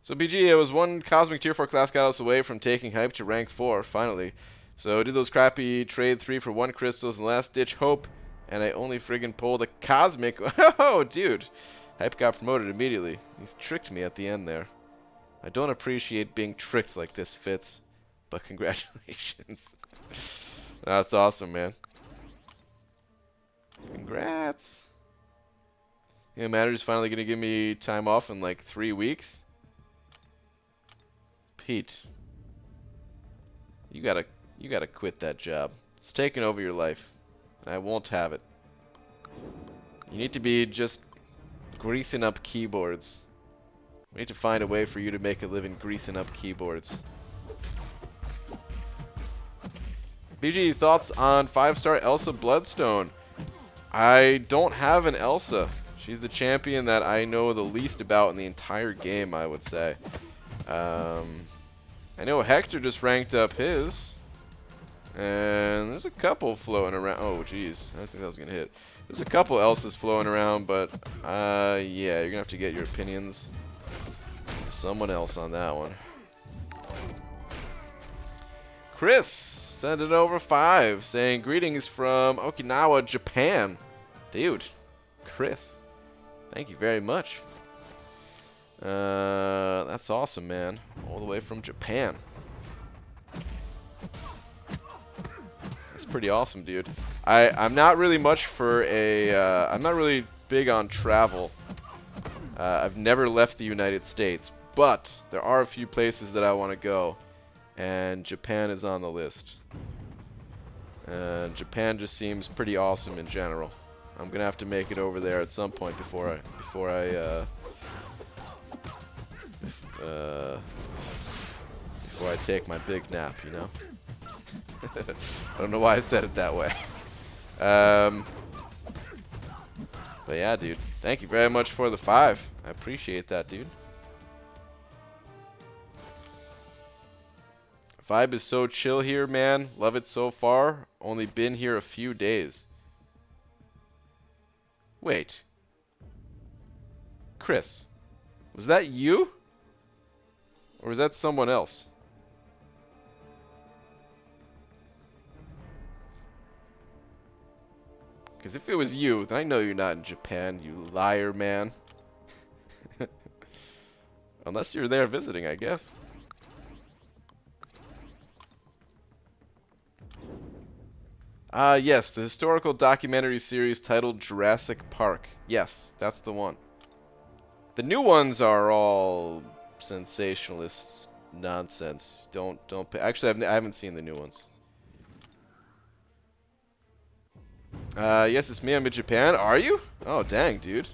So BG, I was one Cosmic Tier 4 class catalyst away from taking Hype to rank 4, finally. So I did those crappy trade 3 for 1 crystals and last ditch hope, and I only friggin' pulled a Cosmic. Oh, dude. Hype got promoted immediately. You tricked me at the end there. I don't appreciate being tricked like this, Fitz. But congratulations. That's awesome, man. Congrats. Yeah, manager's finally gonna give me time off in like 3 weeks. Pete, you gotta quit that job. It's taking over your life, and I won't have it. You need to be just greasing up keyboards. We need to find a way for you to make a living greasing up keyboards. BG, thoughts on 5-star Elsa Bloodstone? I don't have an Elsa. She's the champion that I know the least about in the entire game, I would say. I know Hector just ranked up his. And there's a couple floating around. Oh, jeez. I don't think that was going to hit. There's a couple Elsas floating around, but yeah, you're going to have to get your opinions from someone else on that one. Chris sent it over 5, saying greetings from Okinawa, Japan. Dude, Chris, thank you very much. That's awesome, man. All the way from Japan. That's pretty awesome, dude. I'm not really much for a. I'm not really big on travel. I've never left the United States, but there are a few places that I want to go, and Japan is on the list. Japan just seems pretty awesome in general. I'm gonna have to make it over there at some point before I take my big nap, you know. I don't know why I said it that way. But yeah, dude. Thank you very much for the 5. I appreciate that, dude. Vibe is so chill here, man. Love it so far. Only been here a few days. Wait. Chris, was that you? Or was that someone else? Because if it was you, then I know you're not in Japan, you liar, man. Unless you're there visiting, I guess. Yes, the historical documentary series titled Jurassic Park. Yes, that's the one. The new ones are all sensationalist nonsense. Don't pay. Actually, I haven't seen the new ones. Yes, it's me. I'm in Japan. Are you? Oh, dang, dude.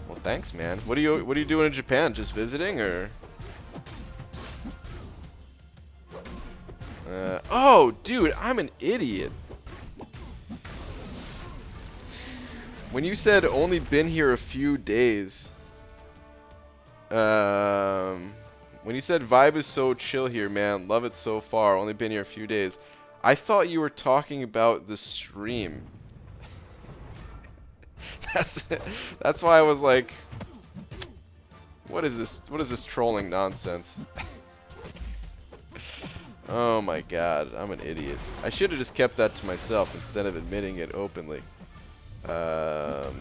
Well, thanks, man. What are you doing in Japan? Just visiting, or? Oh, dude, I'm an idiot. When you said only been here a few days, when you said vibe is so chill here, man, love it so far, only been here a few days, I thought you were talking about the stream. That's why I was like, what is this? What is this trolling nonsense? Oh my god, I'm an idiot. I should have just kept that to myself instead of admitting it openly. But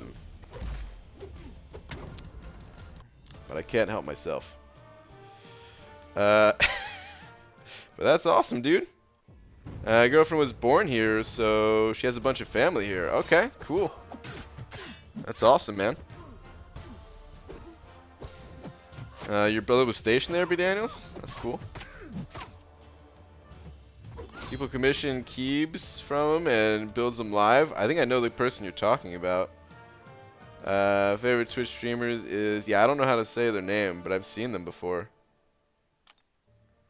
I can't help myself. But that's awesome, dude. Girlfriend was born here, so she has a bunch of family here. Okay, cool. That's awesome, man. Your brother was stationed there, B. Daniels? That's cool. People commission keybs from him and builds them live. I think I know the person you're talking about. Favorite Twitch streamers is... Yeah, I don't know how to say their name, but I've seen them before.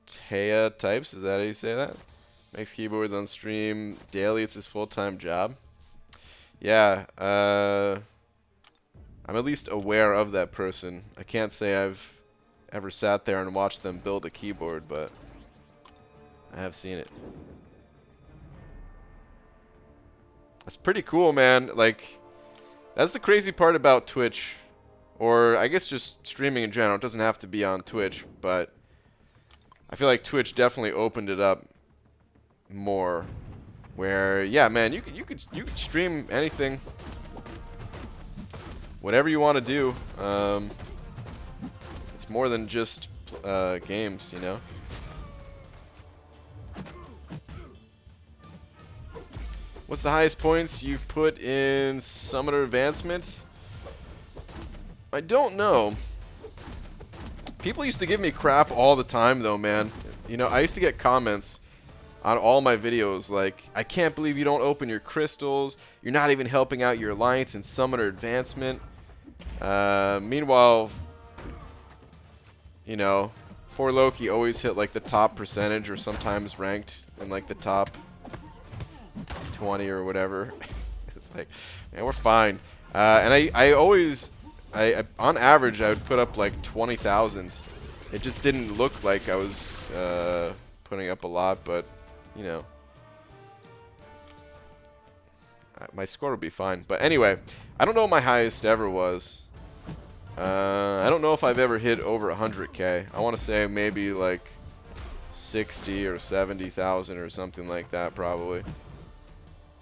Taya Types, is that how you say that? Makes keyboards on stream daily. It's his full-time job. Yeah, I'm at least aware of that person. I can't say I've ever sat there and watched them build a keyboard, but I have seen it. That's pretty cool, man. Like, that's the crazy part about Twitch, or I guess just streaming in general. It doesn't have to be on Twitch, but I feel like Twitch definitely opened it up more. Where, yeah, man, you could stream anything, whatever you want to do. It's more than just games, you know. What's the highest points you've put in Summoner Advancement? I don't know. People used to give me crap all the time, though, man. You know, I used to get comments on all my videos like, I can't believe you don't open your crystals. You're not even helping out your alliance in Summoner Advancement. Meanwhile, you know, 4Loki always hit like the top percentage, or sometimes ranked in like the top 20 or whatever. It's like, man, we're fine. And I always, on average, I would put up like 20,000. It just didn't look like I was putting up a lot, but you know, my score would be fine. But anyway, I don't know what my highest ever was. I don't know if I've ever hit over 100K. I want to say maybe like 60 or 70,000 or something like that, probably.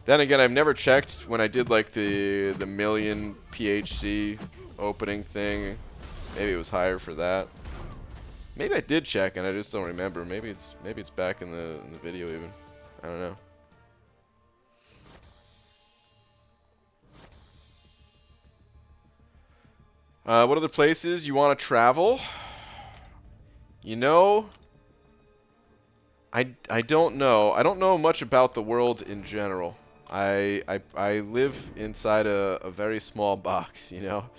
Then again, I've never checked when I did like the million PHC opening thing. Maybe it was higher for that. Maybe I did check and I just don't remember. Maybe it's back in the video even. I don't know. What other places you want to travel? You know, I don't know. I don't know much about the world in general. I live inside a very small box, you know.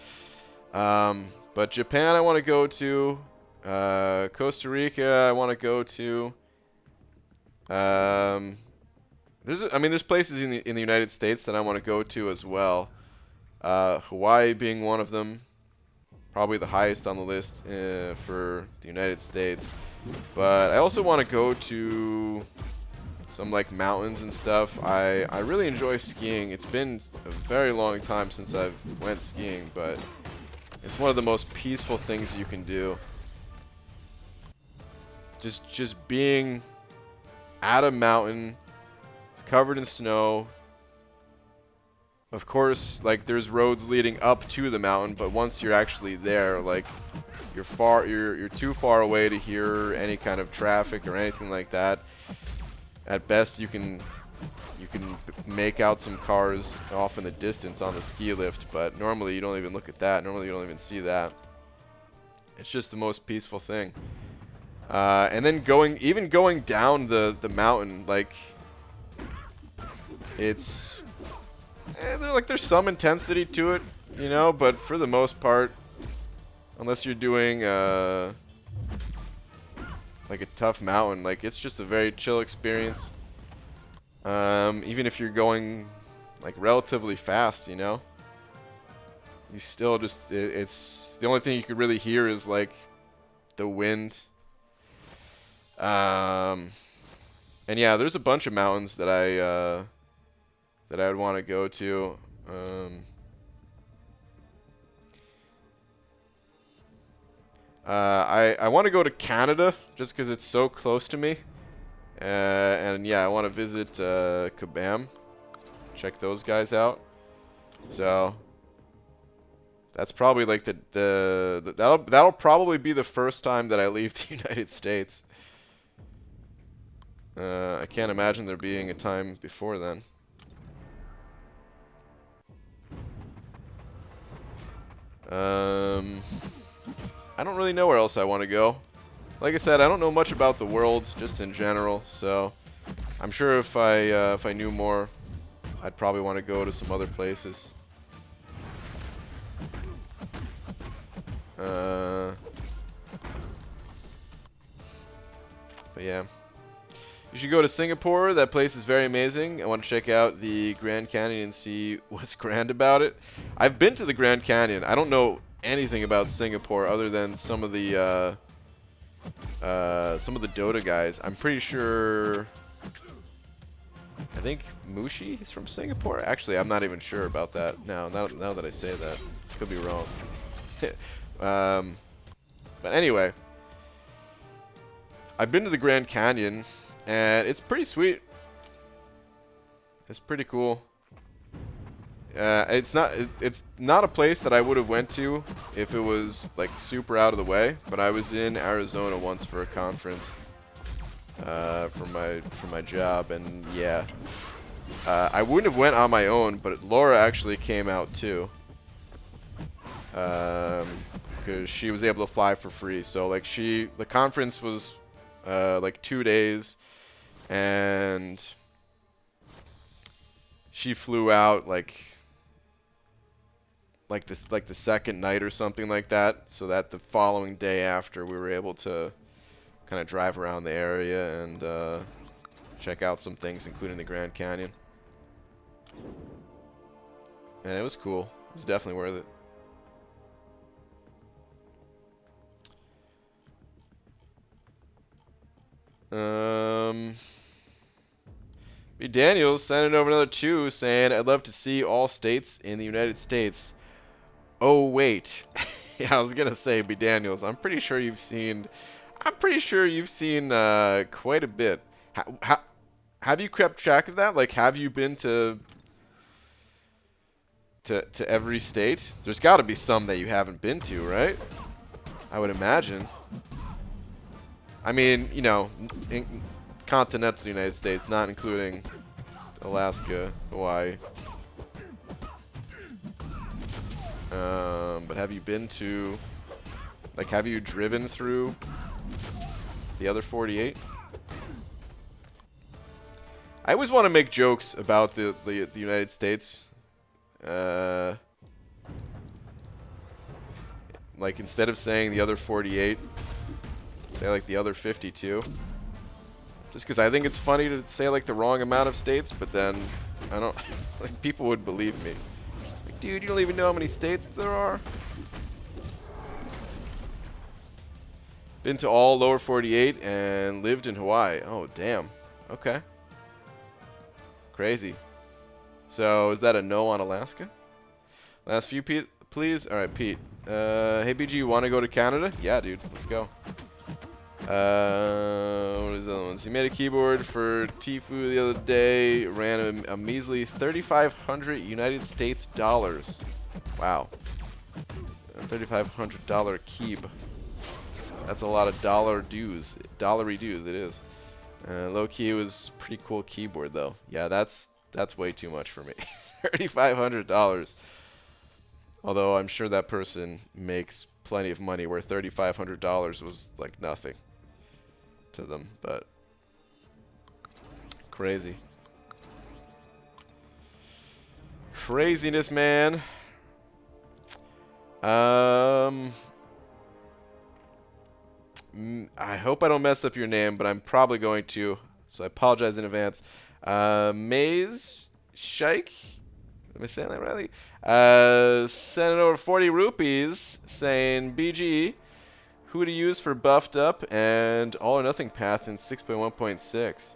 But Japan I want to go to. Costa Rica I want to go to. There's places in the United States that I want to go to as well. Hawaii being one of them. Probably the highest on the list for the United States. But I also want to go to some like mountains and stuff. I really enjoy skiing. It's been a very long time since I've went skiing, but it's one of the most peaceful things you can do. Just being at a mountain, it's covered in snow. Of course, like there's roads leading up to the mountain, but once you're actually there, like you're too far away to hear any kind of traffic or anything like that. At best, you can make out some cars off in the distance on the ski lift, but normally you don't even look at that. Normally you don't even see that. It's just the most peaceful thing. And then going down the mountain, like it's there's some intensity to it, you know, but for the most part, unless you're doing like a tough mountain, like it's just a very chill experience. Even if you're going like relatively fast, you know, you still just it's the only thing you could really hear is like the wind. And yeah, there's a bunch of mountains that I would want to go to. I want to go to Canada just because it's so close to me. And yeah, I want to visit Kabam, check those guys out. So that's probably like that'll probably be the first time that I leave the United States. I can't imagine there being a time before then. I don't really know where else I want to go. Like I said, I don't know much about the world, just in general. So I'm sure if I knew more, I'd probably want to go to some other places. But yeah. You should go to Singapore. That place is very amazing. I want to check out the Grand Canyon and see what's grand about it. I've been to the Grand Canyon. I don't know anything about Singapore other than some of the Dota guys. I'm pretty sure. I think Mushi is from Singapore. Actually, I'm not even sure about that now. Now that I say that, could be wrong. But anyway, I've been to the Grand Canyon. And it's pretty sweet. It's pretty cool. It's not a place that I would have went to if it was like super out of the way. But I was in Arizona once for a conference for my job, and yeah, I wouldn't have went on my own, but Laura actually came out too, because she was able to fly for free. So like the conference was like 2 days. And she flew out like the second night or something like that, so that the following day after we were able to kind of drive around the area and check out some things, including the Grand Canyon. And it was cool. It was definitely worth it. B. Daniels sending over another 2 saying, I'd love to see all states in the United States. Oh, wait. Yeah, I was going to say, B. Daniels, I'm pretty sure you've seen quite a bit. Have you kept track of that? Like, have you been to every state? There's got to be some that you haven't been to, right? I would imagine. I mean, you know, continental United States, not including Alaska, Hawaii. But have you been to, like, have you driven through the other 48? I always want to make jokes about the United States. Like, instead of saying the other 48, say like the other 52. Just because I think it's funny to say like the wrong amount of states, but then I don't like people would believe me. Like, dude, you don't even know how many states there are. Been to all lower 48 and lived in Hawaii. Oh, damn. Okay. Crazy. So is that a no on Alaska? Last few, Pete, please. All right, Pete. Hey, BG, you want to go to Canada? Yeah, dude. Let's go. What is the other ones? He made a keyboard for Tfue the other day. Ran a measly 3,500 United States dollars. Wow. A $3,500 keyb. That's a lot of dollary dues. It is. Low key was pretty cool keyboard though. Yeah, that's way too much for me. $3,500. Although I'm sure that person makes plenty of money, where $3,500 was like nothing to them, but crazy. Craziness, man. I hope I don't mess up your name, but I'm probably going to, so I apologize in advance. Maze Shike? Am I saying that right? Sending over 40 rupees saying, BG, who to use for buffed up and all or nothing path in 6.1.6.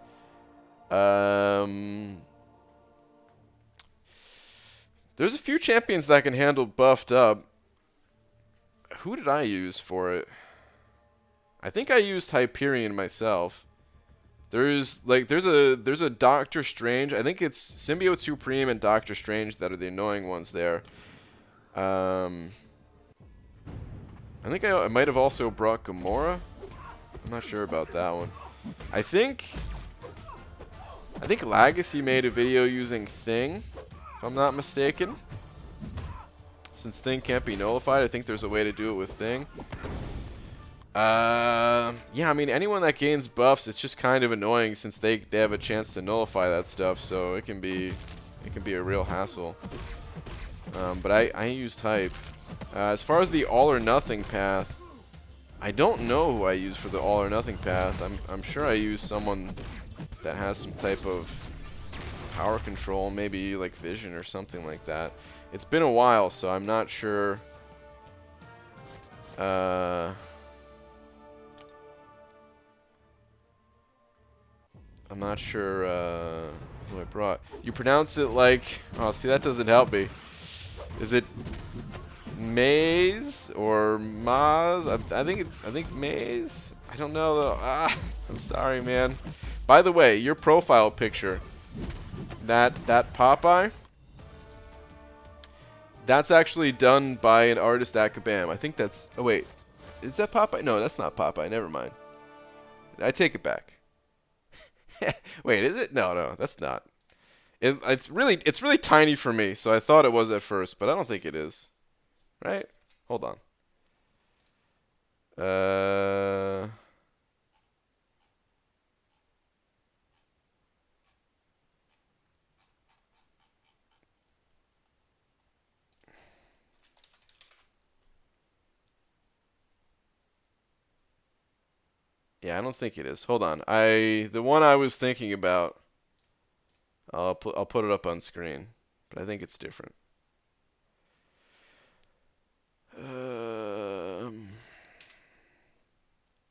There's a few champions that can handle buffed up. Who did I use for it? I think I used Hyperion myself. There's a Doctor Strange. I think it's Symbiote Supreme and Doctor Strange that are the annoying ones there. I think I might have also brought Gamora. I'm not sure about that one. I think Legacy made a video using Thing, if I'm not mistaken. Since Thing can't be nullified, I think there's a way to do it with Thing. Yeah, I mean, anyone that gains buffs, it's just kind of annoying since they have a chance to nullify that stuff, so it can be a real hassle. But I used Hype. As far as the all or nothing path, I don't know who I used for the all or nothing path. I'm sure I used someone that has some type of power control, maybe like vision or something like that. It's been a while, so I'm not sure. I'm not sure who I brought. You pronounce it like... Oh, see, that doesn't help me. Is it Maze or Maz? I think Maze. I don't know though. I'm sorry, man. By the way, your profile picture, that Popeye, that's actually done by an artist at Kabam. I think that's... Oh wait, is that Popeye? No, that's not Popeye. Never mind. I take it back. Wait, is it? No, that's not. It's really tiny for me, so I thought it was at first, but I don't think it is. Right? Hold on. Yeah, I don't think it is. Hold on. The one I was thinking about, I'll put it up on screen, but I think it's different.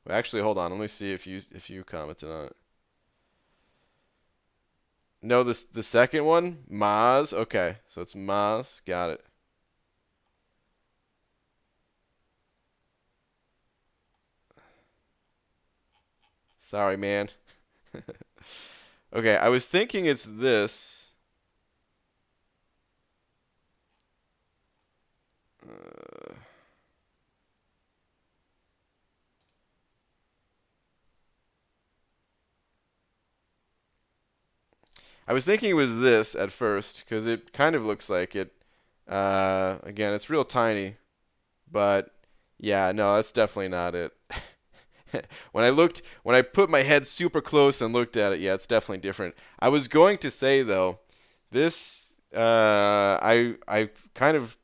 Actually, hold on. Let me see if you commented on it. No, the second one, Maz. Okay, so it's Maz. Got it. Sorry, man. Okay, I was thinking it's this. I was thinking it was this at first because it kind of looks like it. Again, it's real tiny, but yeah, no, that's definitely not it. When I put my head super close and looked at it, yeah, it's definitely different. I was going to say though, this I kind of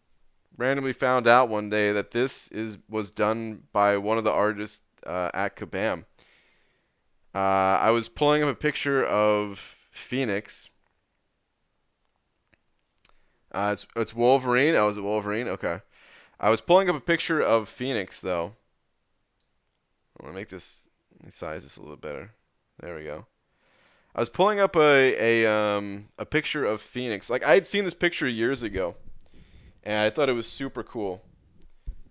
randomly found out one day that this was done by one of the artists at Kabam. I was pulling up a picture of Phoenix. It's Wolverine. Oh, is it Wolverine? Okay. I was pulling up a picture of Phoenix though. I want to let me size this a little better. There we go. I was pulling up a picture of Phoenix. Like I had seen this picture years ago, and I thought it was super cool.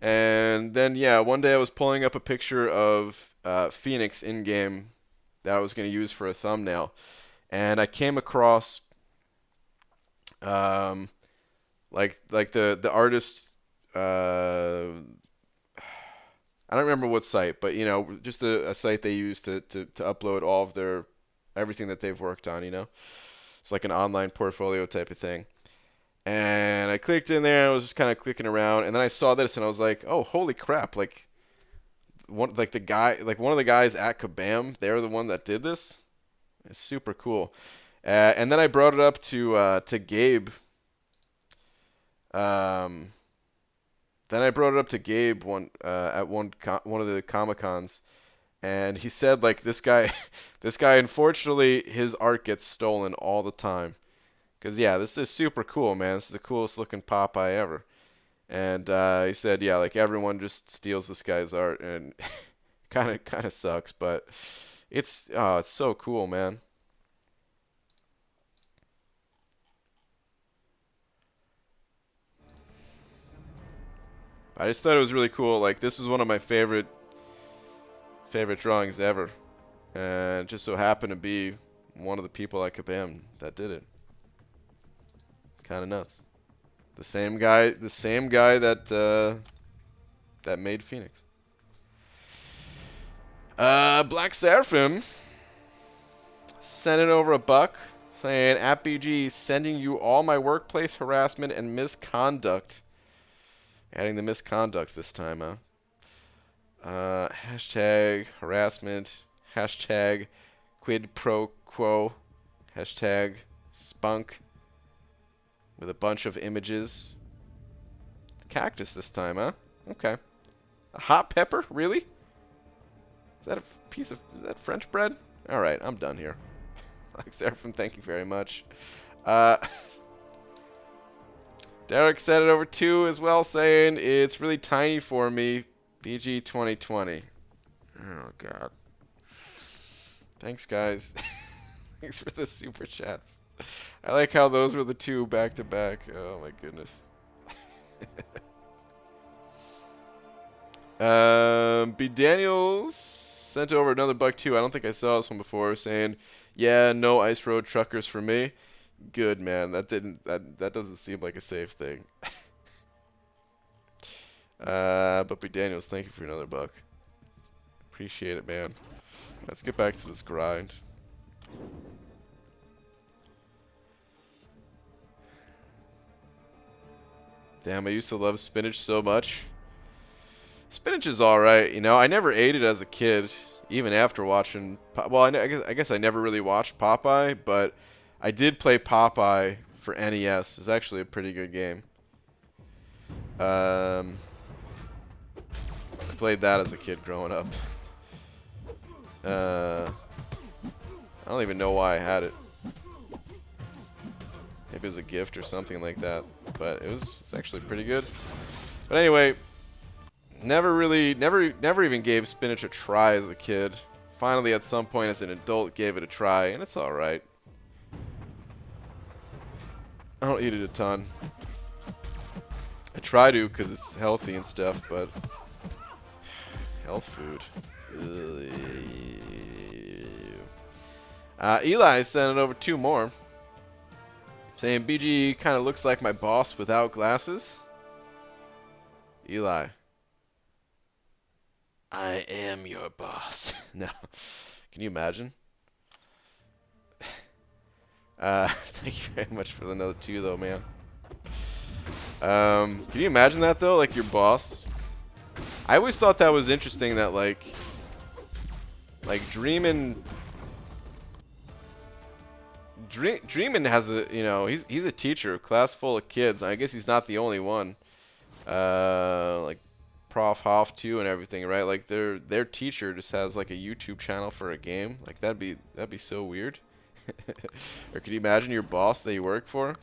And then yeah, one day I was pulling up a picture of Phoenix in game that I was going to use for a thumbnail, and I came across like the artist. I don't remember what site, but you know, just a site they use to upload all of their everything that they've worked on. You know, it's like an online portfolio type of thing. And I clicked in there. And I was just kind of clicking around, and then I saw this, and I was like, "Oh, holy crap!" Like one of the guys at Kabam, they're the one that did this. It's super cool. And then I brought it up to Gabe. Then I brought it up to Gabe at one of the Comic Cons, and he said like this guy unfortunately his art gets stolen all the time, cause yeah, this is super cool, man. This is the coolest looking Popeye ever, and he said yeah, like everyone just steals this guy's art, and kind of sucks, but it's so cool, man. I just thought it was really cool. Like this is one of my favorite drawings ever, and it just so happened to be one of the people at Kabam that did it. Kind of nuts. The same guy that that made Phoenix. Black Seraphim sending over a buck saying, "At BG, sending you all my workplace harassment and misconduct." Adding the misconduct this time, huh? Hashtag harassment. Hashtag quid pro quo. Hashtag spunk. With a bunch of images. Cactus this time, huh? Okay. A hot pepper? Really? Is that a piece of... Is that French bread? Alright, I'm done here. Like Seraphim, thank you very much. Uh, Derek said it over 2 as well, saying it's really tiny for me. BG 2020. Oh, God. Thanks, guys. Thanks for the super chats. I like how those were the 2 back to back. Oh, my goodness. B. Daniels sent over another buck too. I don't think I saw this one before, saying, "Yeah, no ice road truckers for me." Good, man. That doesn't seem like a safe thing. But B. Daniels, thank you for another buck. Appreciate it, man. Let's get back to this grind. Damn, I used to love spinach so much. Spinach is alright, you know. I never ate it as a kid, even after watching... Well, I guess I never really watched Popeye, but I did play Popeye for NES. It's actually a pretty good game. I played that as a kid growing up. I don't even know why I had it. Maybe it was a gift or something like that, but it's actually pretty good. But anyway... Never even gave spinach a try as a kid. Finally, at some point as an adult, gave it a try, and it's alright. I don't eat it a ton. I try to because it's healthy and stuff, but... Health food. Eli sent it over 2 more. Saying, BG kind of looks like my boss without glasses. Eli. I am your boss. No. Can you imagine? Thank you very much for another 2, though, man. Can you imagine that, though? Like, your boss? I always thought that was interesting that, like Dreamin' has a, you know, he's a teacher, class full of kids. I guess he's not the only one. Like, Prof. Hoff too and everything, right? Like their teacher just has like a YouTube channel for a game. Like that'd be so weird. Or could you imagine your boss that you work for?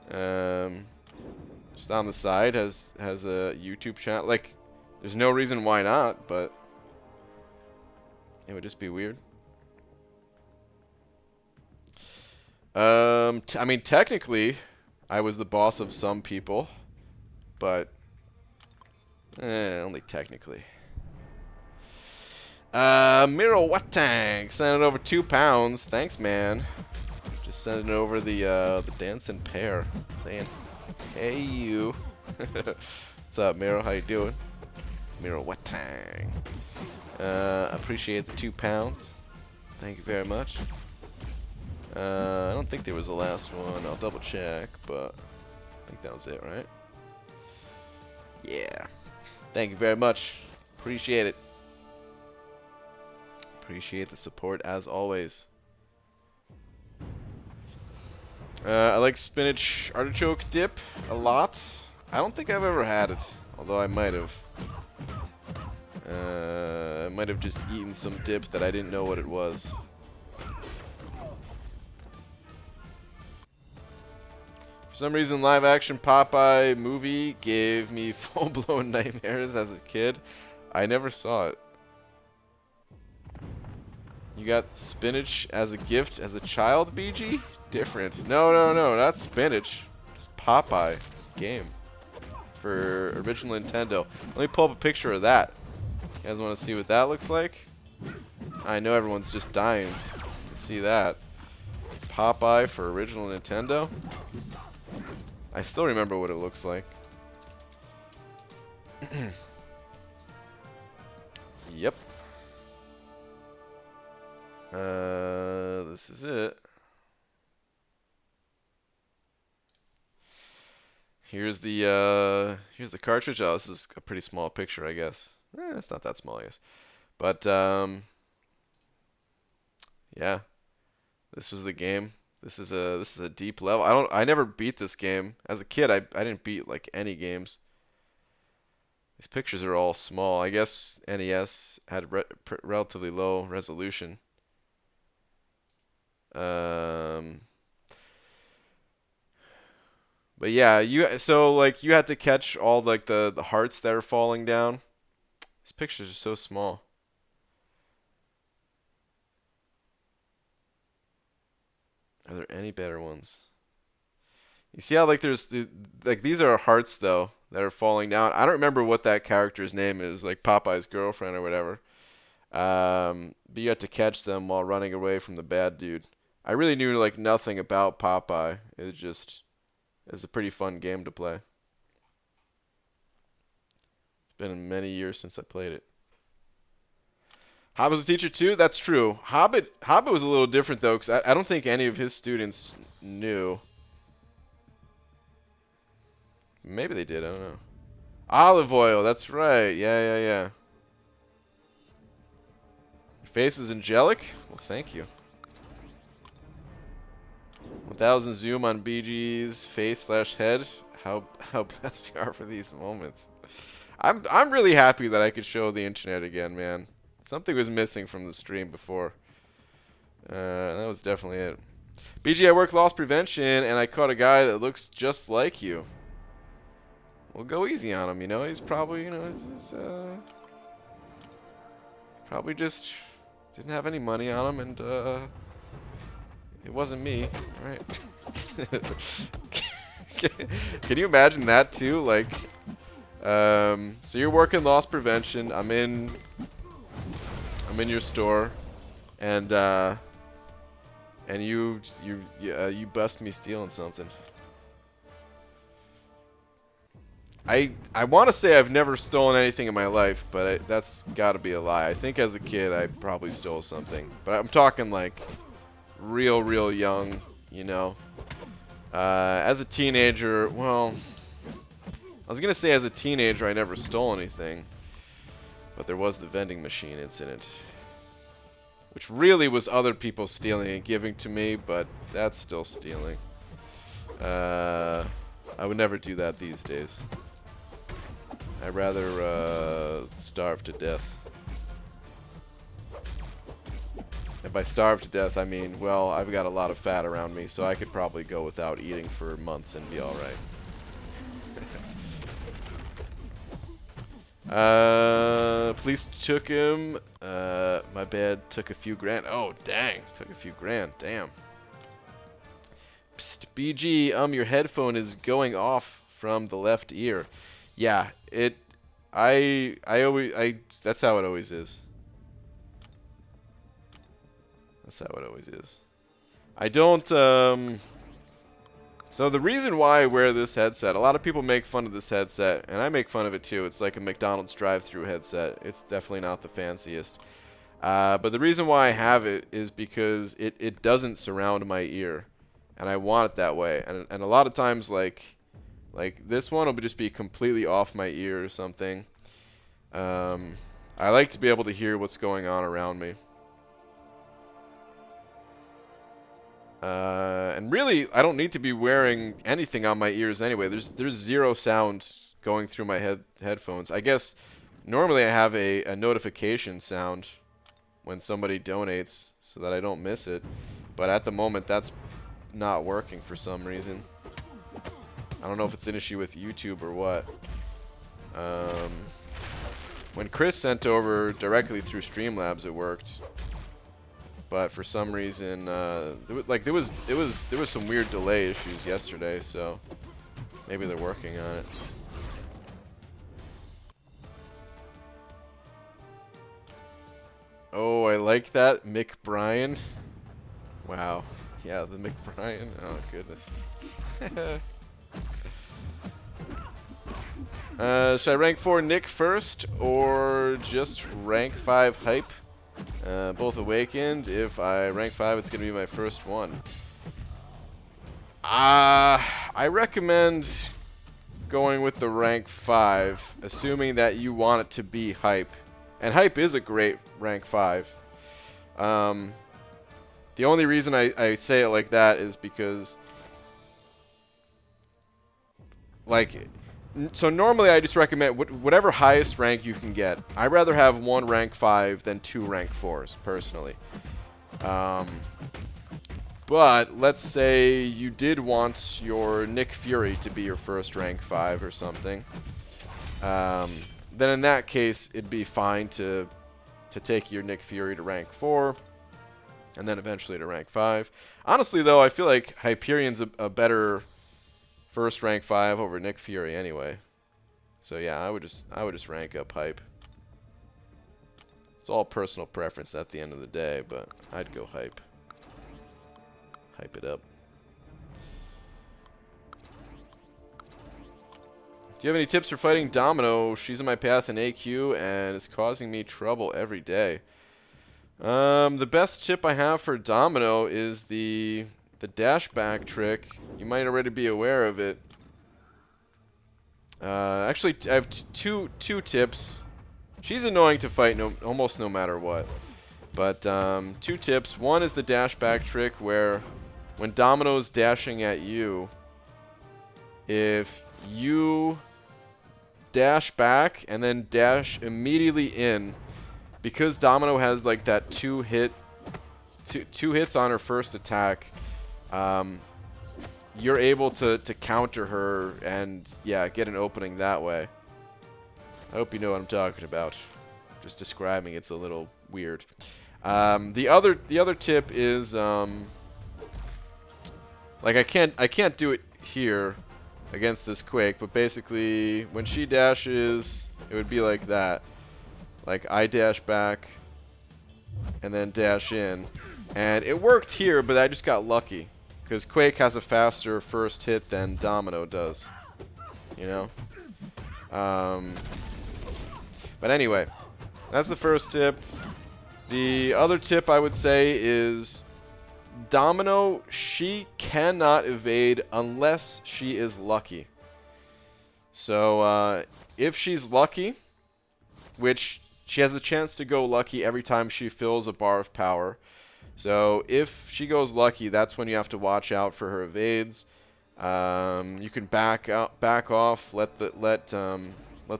Just on the side has a YouTube channel. Like there's no reason why not, but it would just be weird. I mean technically I was the boss of some people, but only technically. Miro Watang sent it over 2 pounds. Thanks, man. Just sending over the dancing pair, saying, "Hey, you." What's up, Miro? How you doing? Miro Watang. Appreciate the 2 pounds. Thank you very much. I don't think there was a last one. I'll double check, but I think that was it, right? Yeah. Thank you very much. Appreciate it. Appreciate the support as always. I like spinach artichoke dip a lot. I don't think I've ever had it, although I might have. I might have just eaten some dip that I didn't know what it was. For some reason, live action Popeye movie gave me full-blown nightmares as a kid. I never saw it. You got spinach as a gift as a child, BG? Different. No, not spinach. Just Popeye game for original Nintendo. Let me pull up a picture of that. You guys want to see what that looks like? I know everyone's just dying to see that. Popeye for original Nintendo. I still remember what it looks like. Yep. This is it. Here's the cartridge. Oh, this is a pretty small picture, I guess. It's not that small, I guess. But yeah, this was the game. This is a deep level. I never beat this game as a kid. I didn't beat like any games. These pictures are all small. I guess NES had relatively low resolution. Um, but yeah, so like you had to catch all like the hearts that are falling down. These pictures are so small. Are there any better ones? You see how like like these are hearts though that are falling down. I don't remember what that character's name is, like Popeye's girlfriend or whatever. But you had to catch them while running away from the bad dude. I really knew like nothing about Popeye. It's a pretty fun game to play. It's been many years since I played it. Hobbit was a teacher too. That's true. Hobbit was a little different though, because I don't think any of his students knew. Maybe they did. I don't know. Olive oil. That's right. Yeah. Your face is angelic. Well, thank you. 1000 zoom on BG's face/head. How best we are for these moments. I'm really happy that I could show the internet again, man. Something was missing from the stream before. That was definitely it. BG, I work loss prevention, and I caught a guy that looks just like you. Well, go easy on him, you know. He's probably, you know, probably just didn't have any money on him, and it wasn't me, right? Can you imagine that too? Like, so you're working loss prevention. I'm in your store, and you bust me stealing something. I want to say I've never stolen anything in my life, but that's got to be a lie. I think as a kid I probably stole something, but I'm talking like real young, you know. As a teenager, well, I was gonna say as a teenager I never stole anything, but there was the vending machine incident, which really was other people stealing and giving to me, but that's still stealing. I would never do that these days. I'd rather starve to death. And by starve to death, I mean, well, I've got a lot of fat around me, so I could probably go without eating for months and be alright. Police took him. My bad, took a few grand. Oh, dang. Took a few grand. Damn. Psst, BG, your headphone is going off from the left ear. Yeah, that's how it always is. That's how it always is. I don't, so the reason why I wear this headset, a lot of people make fun of this headset, and I make fun of it too. It's like a McDonald's drive-thru headset. It's definitely not the fanciest. But the reason why I have it is because it doesn't surround my ear, and I want it that way. And a lot of times, like this one will just be completely off my ear or something. I like to be able to hear what's going on around me. And really, I don't need to be wearing anything on my ears anyway. There's zero sound going through my headphones. I guess normally I have a notification sound when somebody donates so that I don't miss it. But at the moment, that's not working for some reason. I don't know if it's an issue with YouTube or what. When Chris sent over directly through Streamlabs, it worked. But for some reason, there was some weird delay issues yesterday, so maybe they're working on it. Oh, I like that, Mick Bryan. Wow, yeah, the Mick Bryan. Oh goodness. Should I rank 4 Nick first, or just rank 5 Hype? Both awakened. If I rank 5, it's going to be my first one. I recommend going with the rank 5, assuming that you want it to be Hype. And Hype is a great rank 5. The only reason I say it like that is because, like, so normally I just recommend whatever highest rank you can get. I'd rather have 1 rank 5 than 2 rank 4s, personally. But let's say you did want your Nick Fury to be your first rank 5 or something. Then in that case, it'd be fine to take your Nick Fury to rank 4, and then eventually to rank 5. Honestly, though, I feel like Hyperion's a better first rank 5 over Nick Fury anyway. So yeah, I would just rank up Hype. It's all personal preference at the end of the day, but I'd go Hype. Hype it up. Do you have any tips for fighting Domino? She's in my path in AQ and is causing me trouble every day. The best tip I have for Domino is the dash back trick. You might already be aware of it. Actually, I have two tips. She's annoying to fight almost no matter what. But 2 tips. One is the dash back trick where when Domino's dashing at you, if you dash back and then dash immediately in, because Domino has like that two hits on her first attack, you're able to counter her and yeah, get an opening that way. I hope you know what I'm talking about. Just describing it's a little weird. The other tip is like I can't do it here against this Quake, but basically when she dashes, it would be like that. Like I dash back and then dash in. And it worked here, but I just got lucky. Because Quake has a faster first hit than Domino does. You know? But anyway, that's the first tip. The other tip I would say is Domino, she cannot evade unless she is lucky. So, if she's lucky, which she has a chance to go lucky every time she fills a bar of power. So, if she goes lucky, that's when you have to watch out for her evades. You can back off, let the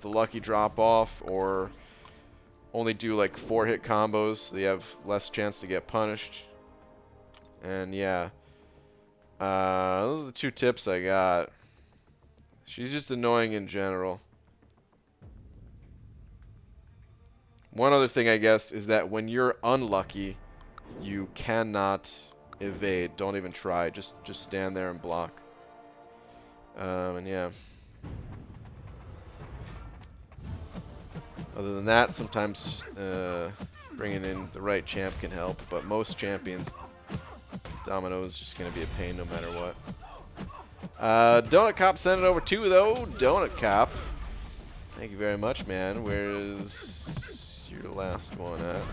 lucky drop off, or only do like 4-hit combos so you have less chance to get punished. And yeah, those are the 2 tips I got. She's just annoying in general. One other thing I guess is that when you're unlucky, you cannot evade. Don't even try. Just stand there and block. And yeah. Other than that, sometimes just bringing in the right champ can help, but most champions, Domino is just going to be a pain no matter what. Donut Cop sent it over too, though. Donut Cop. Thank you very much, man. Where's your last one at?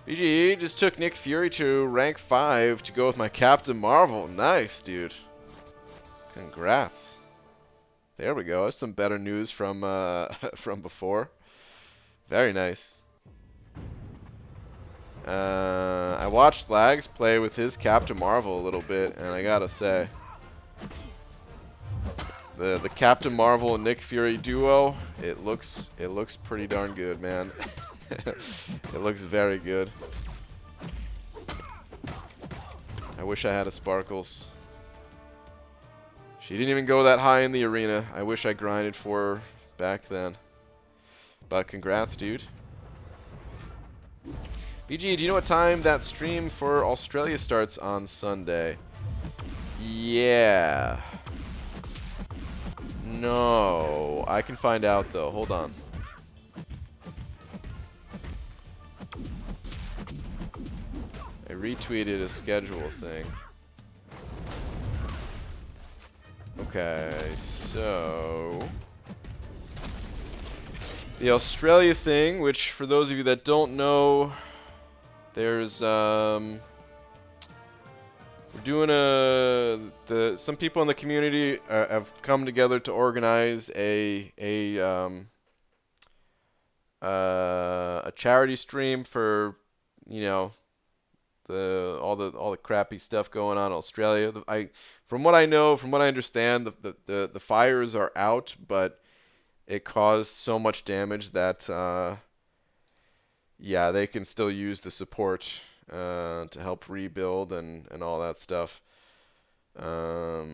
BGE just took Nick Fury to rank 5 to go with my Captain Marvel. Nice, dude. Congrats. There we go. That's some better news from from before. Very nice. I watched Lags play with his Captain Marvel a little bit, and I gotta say, the Captain Marvel and Nick Fury duo, it looks pretty darn good, man. It looks very good. I wish I had a Sparkles. She didn't even go that high in the arena. I wish I grinded for her back then. But congrats, dude. BG, do you know what time that stream for Australia starts on Sunday? Yeah. No. I can find out, though. Hold on. I retweeted a schedule thing. Okay, so the Australia thing, which for those of you that don't know, there's we're doing some people in the community have come together to organize a charity stream for, you know, all the crappy stuff going on in Australia. From what I know, from what I understand, the fires are out, but it caused so much damage that yeah, they can still use the support to help rebuild and all that stuff. I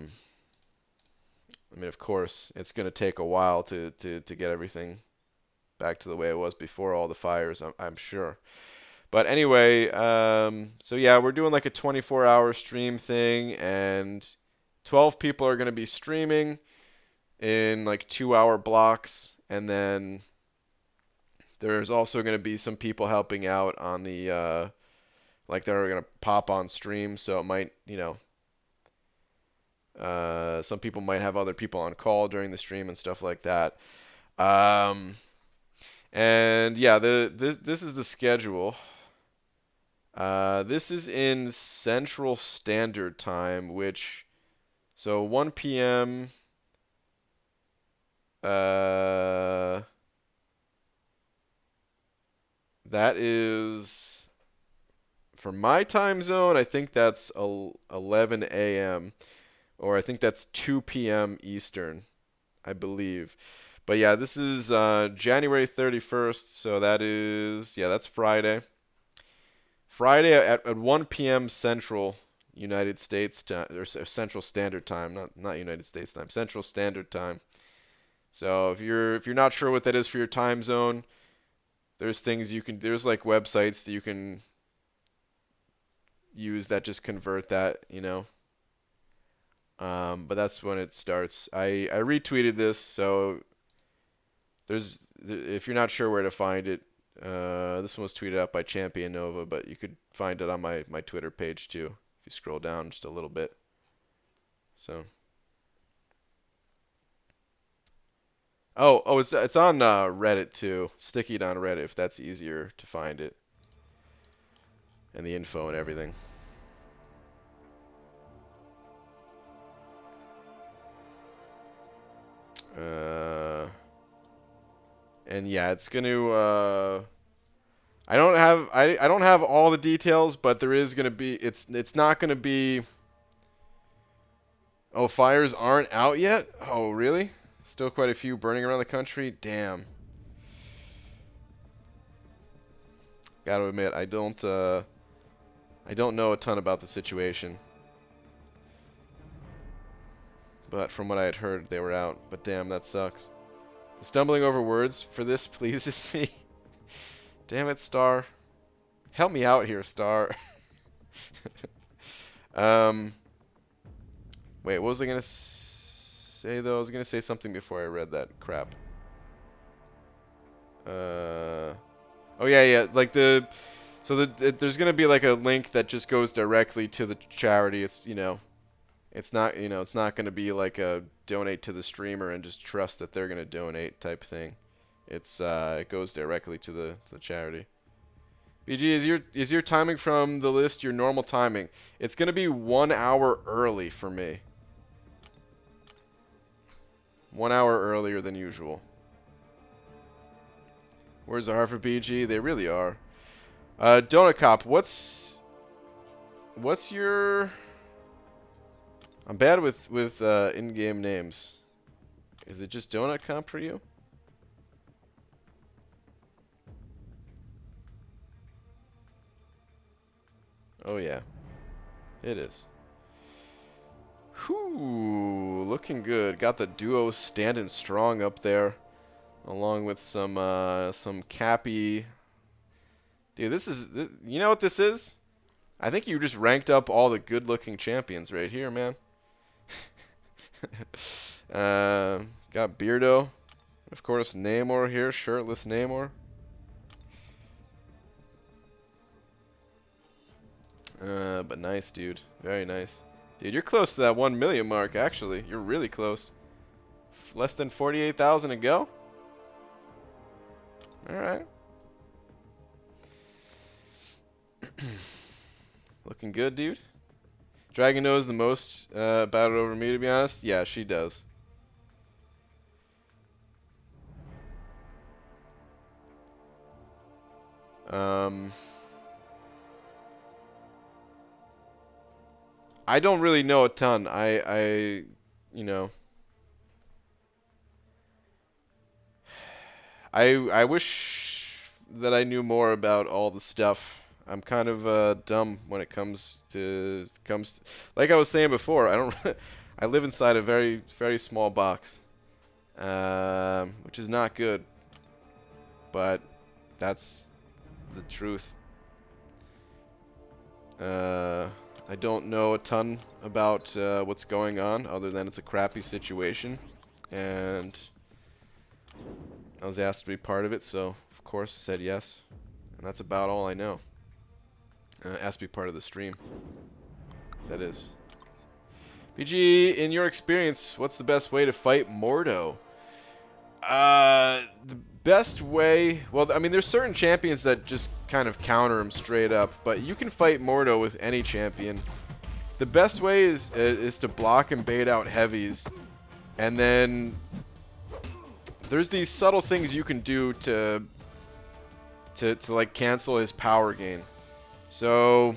mean, of course, it's going to take a while to get everything back to the way it was before all the fires, I'm sure. But anyway, so yeah, we're doing like a 24-hour stream thing, and 12 people are going to be streaming in like 2-hour blocks, and then there's also going to be some people helping out on the, like they're going to pop on stream, so it might, some people might have other people on call during the stream and stuff like that. And yeah, this is the schedule. This is in Central Standard Time, so 1 p.m. That is, for my time zone, I think that's 11 a.m. or I think that's 2 p.m. Eastern, I believe. But yeah, this is January 31st, so that's Friday. Friday at 1 p.m. Central United States time, or Central Standard Time, not United States time, Central Standard Time. So if you're not sure what that is for your time zone, there's like websites that you can use that just convert that, but that's when it starts. I retweeted this, so if you're not sure where to find it, this one was tweeted out by Champion Nova, but you could find it on my Twitter page too if you scroll down just a little bit. So, it's on Reddit too. Sticky it on Reddit if that's easier to find it, and the info and everything. And yeah, it's gonna. I don't have all the details, but there is gonna be. It's not gonna be. Oh, fires aren't out yet? Oh, really? Still quite a few burning around the country. Damn. Gotta admit, I don't know a ton about the situation. But from what I had heard, they were out. But damn, that sucks. The stumbling over words for this pleases me. Damn it, Star. Help me out here, Star. Wait, what was I gonna say though? I was gonna say something before I read that crap. Oh yeah. Like there's gonna be like a link that just goes directly to the charity. It's it's not gonna be like a donate to the streamer and just trust that they're gonna donate type thing. It goes directly to the charity. BG, is your timing from the list your normal timing? It's gonna be 1 hour early for me. 1 hour earlier than usual. Words are hard for BG. They really are. Donut Cop, what's your? I'm bad with in-game names. Is it just Donut Cop for you? Oh yeah, it is. Whew, looking good. Got the duo standing strong up there, along with some Cappy. Dude, you know what this is? I think you just ranked up all the good-looking champions right here, man. Got Beardo, of course. Namor here, shirtless Namor. But nice, dude. Very nice. Dude, you're close to that 1 million mark, actually. You're really close. Less than 48,000 to go? Alright. Looking good, dude. Dragon knows the most about it over me, to be honest. Yeah, she does. I don't really know a ton. I wish that I knew more about all the stuff I'm kind of dumb when it comes like I was saying before. I don't. I live inside a very small box, which is not good. But that's the truth. I don't know a ton about what's going on, other than it's a crappy situation, and I was asked to be part of it, so of course I said yes, and that's about all I know. Asked to be part of the stream. That is. PG, in your experience, what's the best way to fight Mordo? The best way... Well, I mean, there's certain champions that just kind of counter him straight up, but you can fight Mordo with any champion. The best way is to block and bait out heavies, and then there's these subtle things you can do to like cancel his power gain. So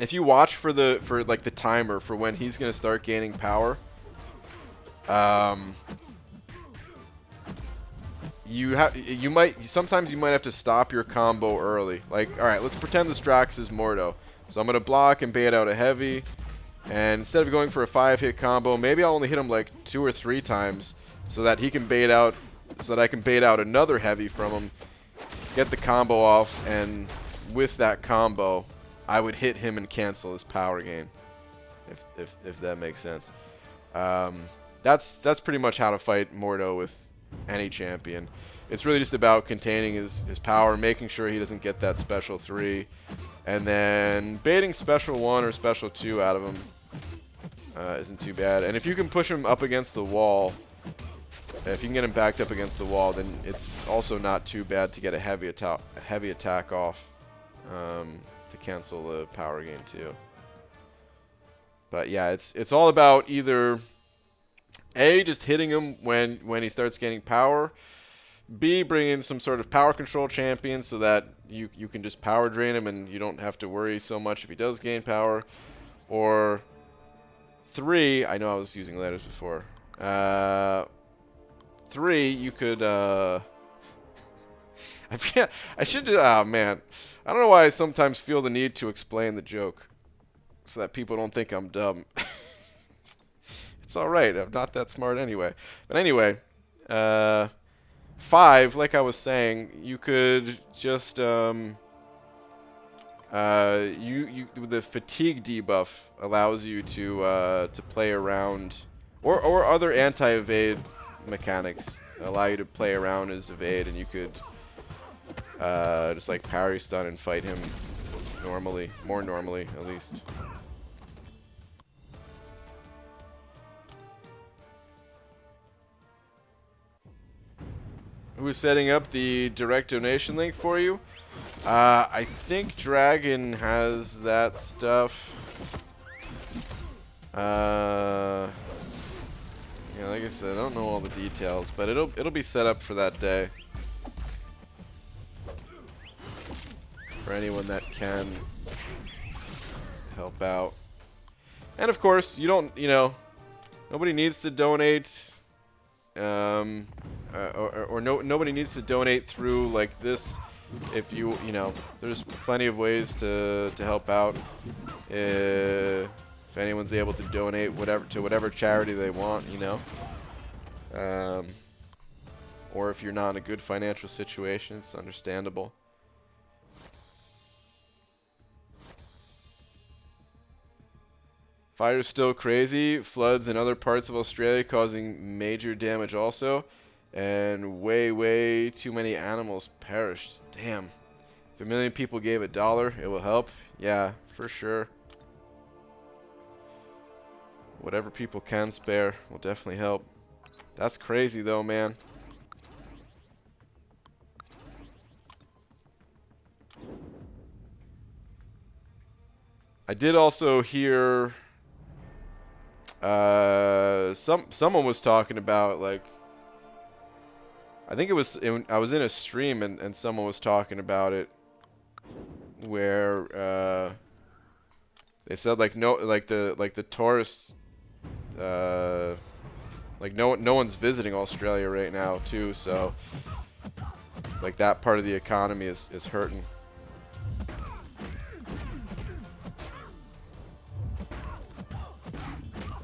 if you watch for like the timer for when he's gonna start gaining power, sometimes you might have to stop your combo early. Like, all right, let's pretend this Drax is Mordo. So I'm gonna block and bait out a heavy, and instead of going for a 5-hit combo, maybe I'll only hit him like 2 or 3 times, so that he can bait out, so that I can bait out another heavy from him, get the combo off, and with that combo, I would hit him and cancel his power gain, if that makes sense. That's pretty much how to fight Mordo with any champion. It's really just about containing his power, making sure he doesn't get that special 3, and then baiting special 1 or special 2 out of him isn't too bad. And if you can push him up against the wall, if you can get him backed up against the wall, then it's also not too bad to get a heavy attack off to cancel the power gain too. But yeah, it's all about either A, just hitting him when he starts gaining power, B, bring in some sort of power control champion so that you can just power drain him and you don't have to worry so much if he does gain power, or 3, I know I was using letters before, 3, you could, I should do, oh man, I don't know why I sometimes feel the need to explain the joke, so that people don't think I'm dumb. It's alright, I'm not that smart anyway. But anyway, 5, like I was saying, you could just, the fatigue debuff allows you to play around, or other anti-evade mechanics allow you to play around his evade, and you could just like parry stun and fight him normally, more normally at least. Who is setting up the direct donation link for you? I think Dragon has that stuff. Yeah, like I said, I don't know all the details, but it'll be set up for that day. For anyone that can help out. And of course, you don't, nobody needs to donate, nobody needs to donate through like this. If there's plenty of ways to help out. If anyone's able to donate to whatever charity they want, or if you're not in a good financial situation, it's understandable. Fire's still crazy. Floods in other parts of Australia causing major damage also. And way too many animals perished. Damn. If 1 million people gave $1, it will help. Yeah, for sure. Whatever people can spare will definitely help. That's crazy though, man. I did also hear someone was talking about, like, I think it was I was in a stream and someone was talking about it, where they said like the tourists, like no one's visiting Australia right now too, so like that part of the economy is hurting.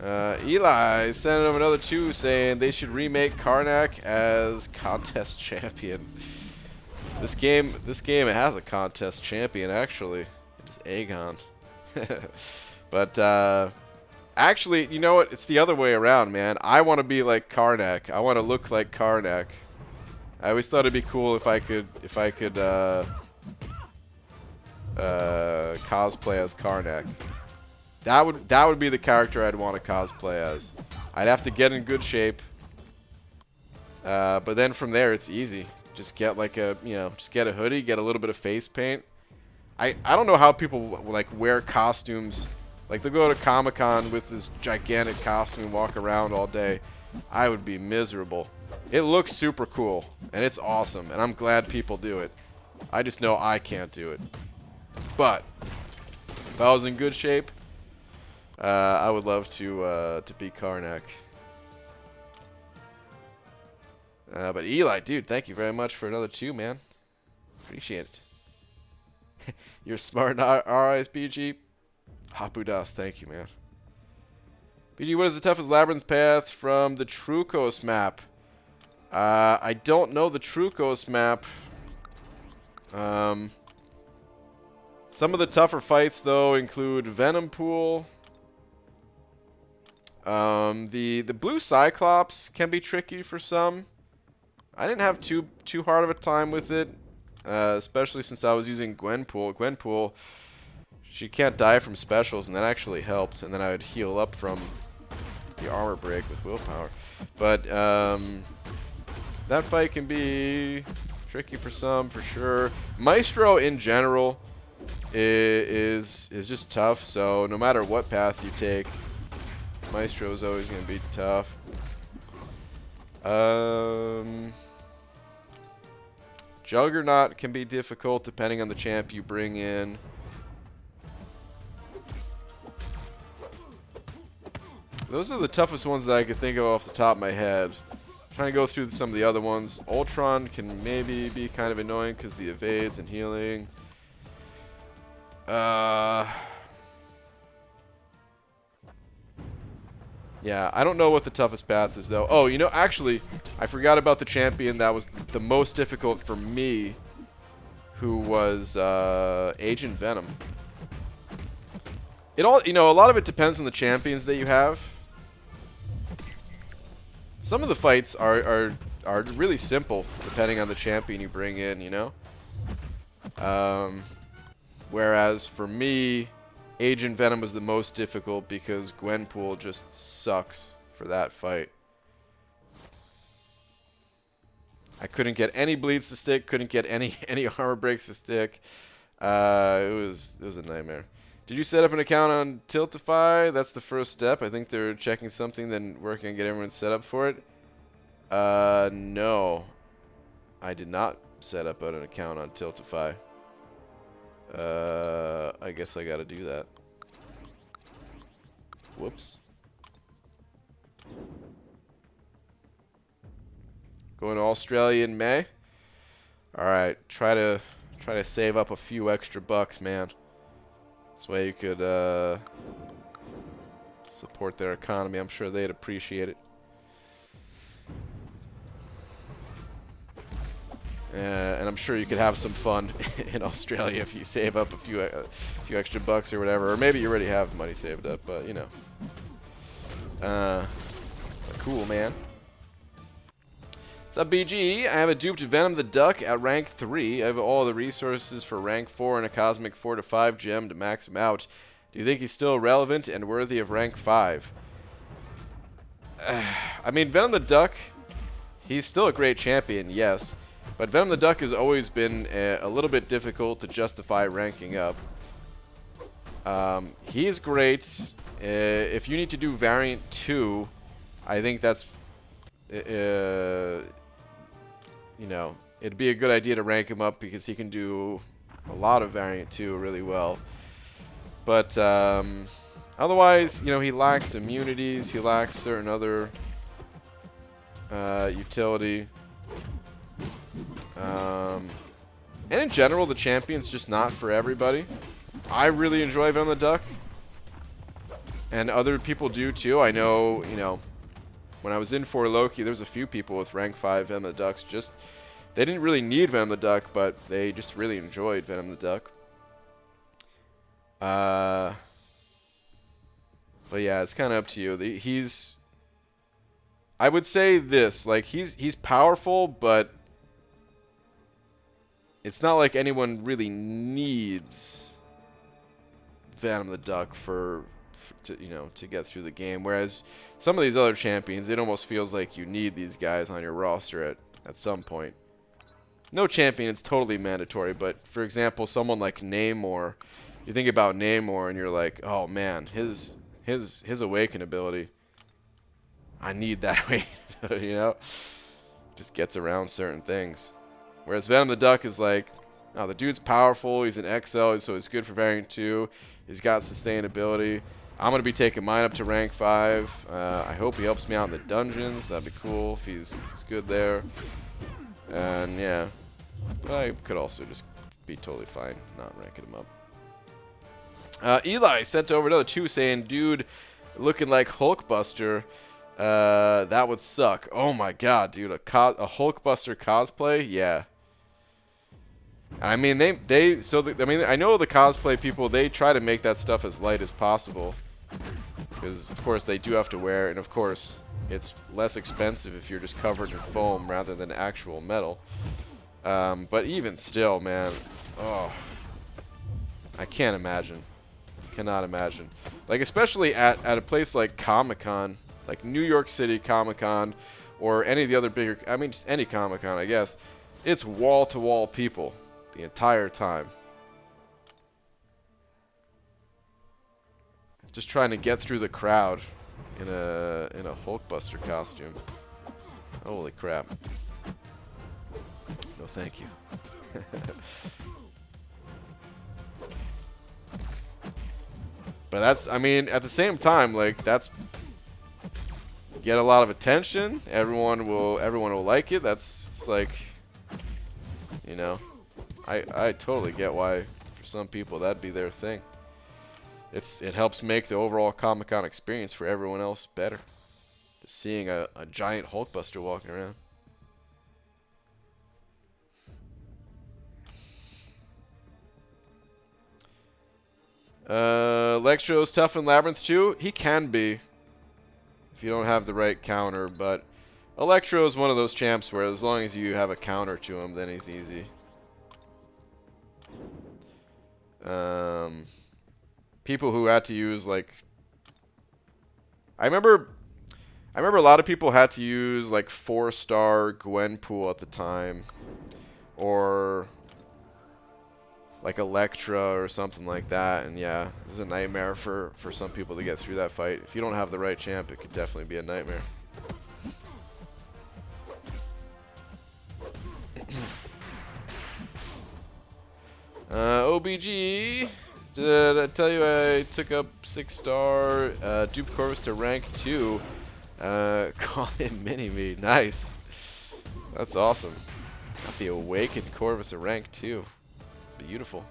Eli sent him another 2 saying they should remake Karnak as contest champion. This game has a contest champion actually. It is Aegon. But actually, you know what? It's the other way around, man. I want to be like Karnak. I want to look like Karnak. I always thought it'd be cool if I could cosplay as Karnak. That would be the character I'd want to cosplay as. I'd have to get in good shape. But then from there it's easy. Just get like just get a hoodie, get a little bit of face paint. I don't know how people like wear costumes. Like they'll go to Comic-Con with this gigantic costume and walk around all day. I would be miserable. It looks super cool and it's awesome and I'm glad people do it. I just know I can't do it. But if I was in good shape, I would love to be Karnak. But Eli, dude, thank you very much for another 2, man. Appreciate it. You're smart, RISBG. Hapudas, thank you, man. BG, what is the toughest labyrinth path from the Trucos map? I don't know the Trucos map. Some of the tougher fights, though, include Venom Pool. The blue Cyclops can be tricky for some. I didn't have too hard of a time with it, especially since I was using Gwenpool. Gwenpool, she can't die from specials, and that actually helped. And then I would heal up from the armor break with willpower. But that fight can be tricky for some, for sure. Maestro in general is just tough. So no matter what path you take, Maestro is always going to be tough. Juggernaut can be difficult depending on the champ you bring in. Those are the toughest ones that I could think of off the top of my head. I'm trying to go through some of the other ones. Ultron can maybe be kind of annoying because the evades and healing. Yeah, I don't know what the toughest path is, though. Oh, you know, actually, I forgot about the champion that was the most difficult for me, who was Agent Venom. A lot of it depends on the champions that you have. Some of the fights are really simple, depending on the champion you bring in, you know? Whereas, for me, Agent Venom was the most difficult because Gwenpool just sucks for that fight. I couldn't get any bleeds to stick, couldn't get any armor breaks to stick. It was a nightmare. Did you set up an account on Tiltify? That's the first step. I think they're checking something, then working on getting everyone set up for it. No. I did not set up an account on Tiltify. I guess I gotta do that. Whoops. Going to Australia in May. Alright, try to save up a few extra bucks, man. This way you could support their economy. I'm sure they'd appreciate it. And I'm sure you could have some fun in Australia if you save up a few extra bucks or whatever. Or maybe you already have money saved up, but you know. Cool, man. What's up, BG? I have a duped Venom the Duck at rank 3. I have all the resources for rank 4 and a Cosmic 4 to 5 gem to max him out. Do you think he's still relevant and worthy of rank 5? I mean, Venom the Duck, he's still a great champion, yes. But Venom the Duck has always been a little bit difficult to justify ranking up. He's great. If you need to do Variant 2, I think that's, you know, it'd be a good idea to rank him up because he can do a lot of Variant 2 really well. But otherwise, you know, he lacks immunities. He lacks certain other utility. And in general, the champion's just not for everybody. I really enjoy Venom the Duck. And other people do too. I know, you know, when I was in for Loki, there was a few people with rank 5 Venom the Ducks. Just, they didn't really need Venom the Duck, but they just really enjoyed Venom the Duck. But yeah, it's kind of up to you. He's, I would say this, like, he's powerful, but it's not like anyone really needs Venom the Duck to get through the game. Whereas some of these other champions, it almost feels like you need these guys on your roster at some point. No champion is totally mandatory, but for example, someone like Namor, you think about Namor and you're like, oh man, his awaken ability, I need that awaken ability, you know? Just gets around certain things. Whereas Venom the Duck is like, oh, the dude's powerful, he's an XL, so he's good for variant 2, he's got sustainability. I'm going to be taking mine up to rank 5. I hope he helps me out in the dungeons. That'd be cool if he's good there. And yeah, but I could also just be totally fine not ranking him up. Eli sent over another 2 saying, dude, looking like Hulkbuster. That would suck. Oh my god, dude, a Hulkbuster cosplay? Yeah. I mean, I know the cosplay people, they try to make that stuff as light as possible. Because, of course, they do have to wear it, and of course, it's less expensive if you're just covered in foam rather than actual metal. But even still, man, oh, I can't imagine. Cannot imagine. Like, especially at a place like Comic-Con, like New York City Comic-Con, or any of the other bigger, I mean, just any Comic-Con, I guess. It's wall-to-wall people the entire time. Just trying to get through the crowd in a Hulkbuster costume. Holy crap. No, thank you. But that's, I mean, at the same time, like, that's get a lot of attention. Everyone will like it. That's like, you know, I totally get why for some people that'd be their thing. It helps make the overall Comic-Con experience for everyone else better. Just seeing a giant Hulkbuster walking around. Electro's tough in Labyrinth too. He can be if you don't have the right counter, but Electro is one of those champs where as long as you have a counter to him, then he's easy. People who had to use, like, I remember a lot of people had to use like 4-star Gwenpool at the time, or like Electra or something like that, and yeah, it was a nightmare for some people to get through that fight. If you don't have the right champ, it could definitely be a nightmare. OBG, did I tell you I took up 6-star Dupe Corvus to rank 2? Call him Mini-Me. Nice. That's awesome. Got the Awakened Corvus at rank 2. Beautiful.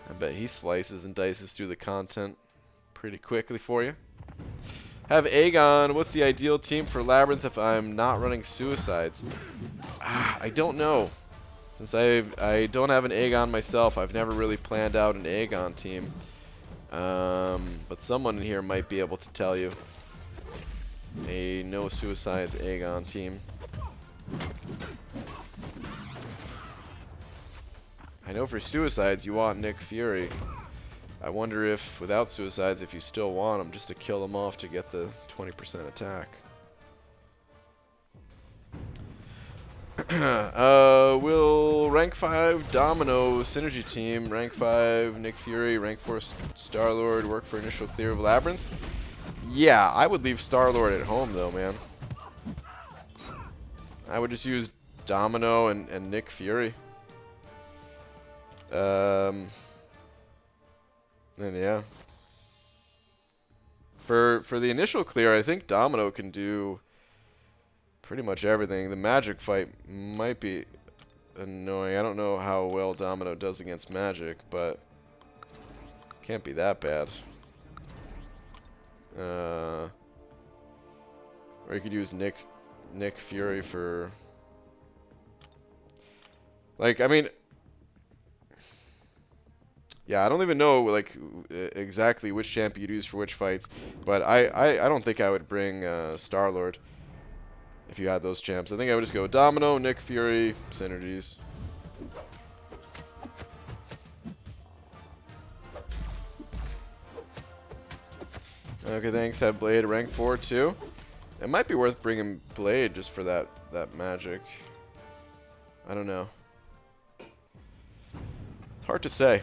I bet he slices and dices through the content pretty quickly for you. Have Aegon. What's the ideal team for Labyrinth if I'm not running Suicides? I don't know. Since I don't have an Aegon myself, I've never really planned out an Aegon team. But someone in here might be able to tell you. A no Suicides Aegon team. I know for Suicides you want Nick Fury. I wonder if, without Suicides, if you still want him just to kill them off to get the 20% attack. Will rank 5 Domino Synergy Team, rank 5 Nick Fury, rank 4 Star-Lord work for initial clear of Labyrinth? Yeah, I would leave Star-Lord at home though, man. I would just use Domino and Nick Fury. And yeah. For the initial clear, I think Domino can do pretty much everything. The magic fight might be annoying. I don't know how well Domino does against magic, but can't be that bad. Or you could use Nick Fury for... Like, I mean... Yeah, I don't even know, like, exactly which champ you'd use for which fights. But I don't think I would bring Star-Lord if you had those champs. I think I would just go Domino, Nick Fury, synergies. Okay, thanks. Have Blade rank 4 too. It might be worth bringing Blade just for that magic. I don't know. It's hard to say.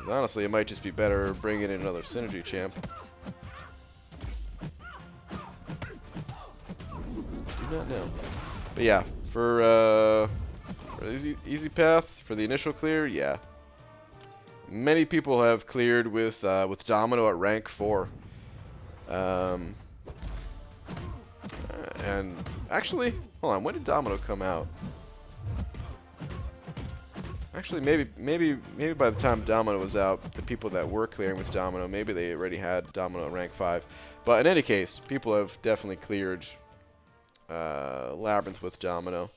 Honestly, it might just be better bringing in another synergy champ. Do not know. But yeah, for easy path for the initial clear, yeah. Many people have cleared with Domino at rank 4. And actually, hold on, when did Domino come out? Actually, maybe by the time Domino was out, the people that were clearing with Domino, maybe they already had Domino at rank 5. But in any case, people have definitely cleared Labyrinth with Domino.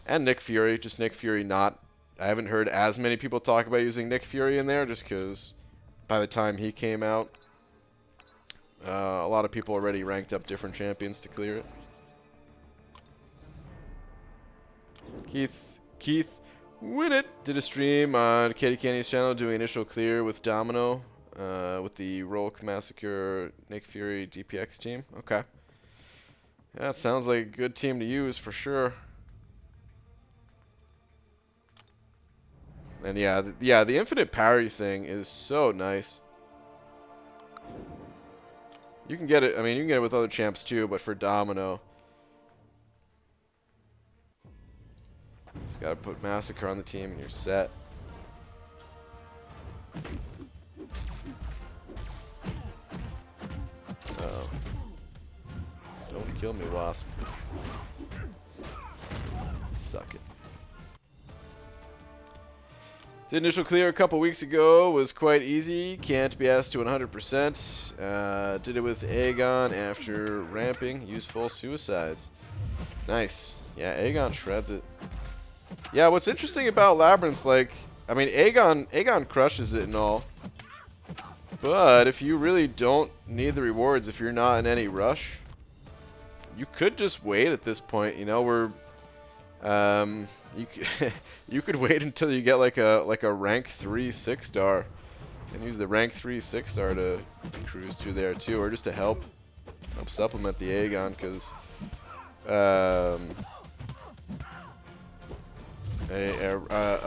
And Nick Fury, just Nick Fury not... I haven't heard as many people talk about using Nick Fury in there, just because by the time he came out, a lot of people already ranked up different champions to clear it. Keith Win It did a stream on Katie Candy's channel doing initial clear with Domino, with the Rolk Massacre Nick Fury DPX team. Okay. Yeah, that sounds like a good team to use for sure. And yeah, the infinite parry thing is so nice. You can get it. I mean, you can get it with other champs too, but for Domino, just gotta put Massacre on the team and you're set. Oh, don't kill me, Wasp. Suck it. The initial clear a couple weeks ago was quite easy. Can't be asked to 100%. Did it with Aegon after ramping. Used full suicides. Nice. Yeah, Aegon shreds it. Yeah, what's interesting about Labyrinth, like, I mean, Aegon crushes it and all. But if you really don't need the rewards, if you're not in any rush, you could just wait at this point. You know, we're... you could wait until you get like a rank 3 6-star and use the rank 3 6-star to cruise through there too, or just to help supplement the Aegon, because a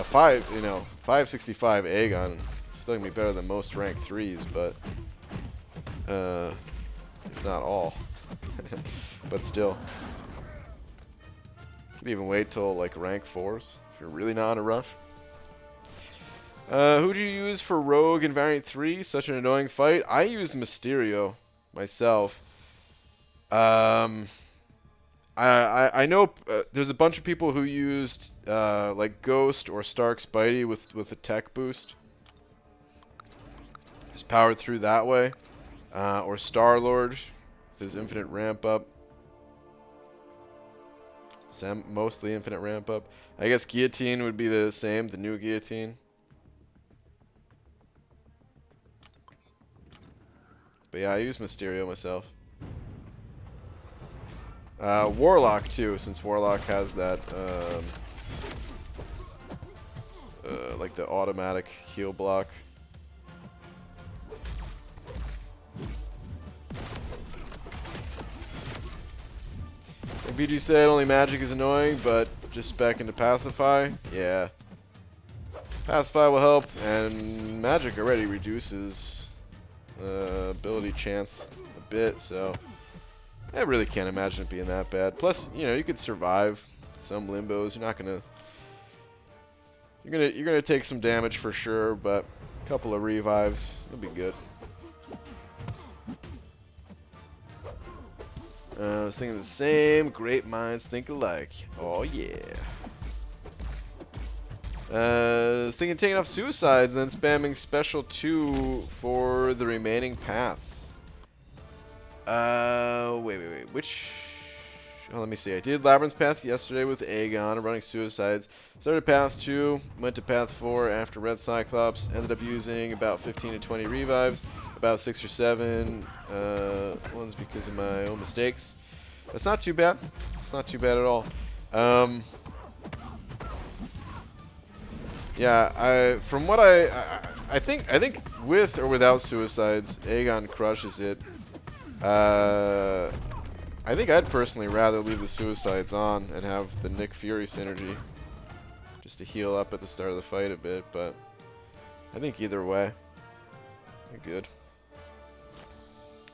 565 Aegon is still gonna be better than most rank 3s, but if not all. But still. Could even wait till like rank 4s if you're really not in a rush. Who'd you use for Rogue in Variant 3? Such an annoying fight. I used Mysterio myself. I know there's a bunch of people who used like Ghost or Stark Spidey with a tech boost. Just powered through that way. Or Star-Lord with his infinite ramp up. Mostly infinite ramp up. I guess Guillotine would be the same, the new Guillotine. But yeah, I use Mysterio myself. Warlock too, since Warlock has that like the automatic heal block. BG said only magic is annoying, but just spec into Pacify. Yeah. Pacify will help, and magic already reduces ability chance a bit, so I really can't imagine it being that bad. Plus, you know, you could survive some limbos. You're not gonna you're gonna take some damage for sure, but a couple of revives, it'll be good. I was thinking the same. Great minds think alike. Oh, yeah. Was thinking taking off suicides and then spamming special 2 for the remaining paths. Wait. Which... Oh, let me see. I did Labyrinth Path yesterday with Aegon, running suicides. Started Path 2, went to Path 4 after Red Cyclops. Ended up using about 15 to 20 revives, about 6 or 7 ones because of my own mistakes. That's not too bad. It's not too bad at all. Yeah, from what I think with or without suicides, Aegon crushes it. I think I'd personally rather leave the suicides on and have the Nick Fury synergy just to heal up at the start of the fight a bit, but I think either way, you're good.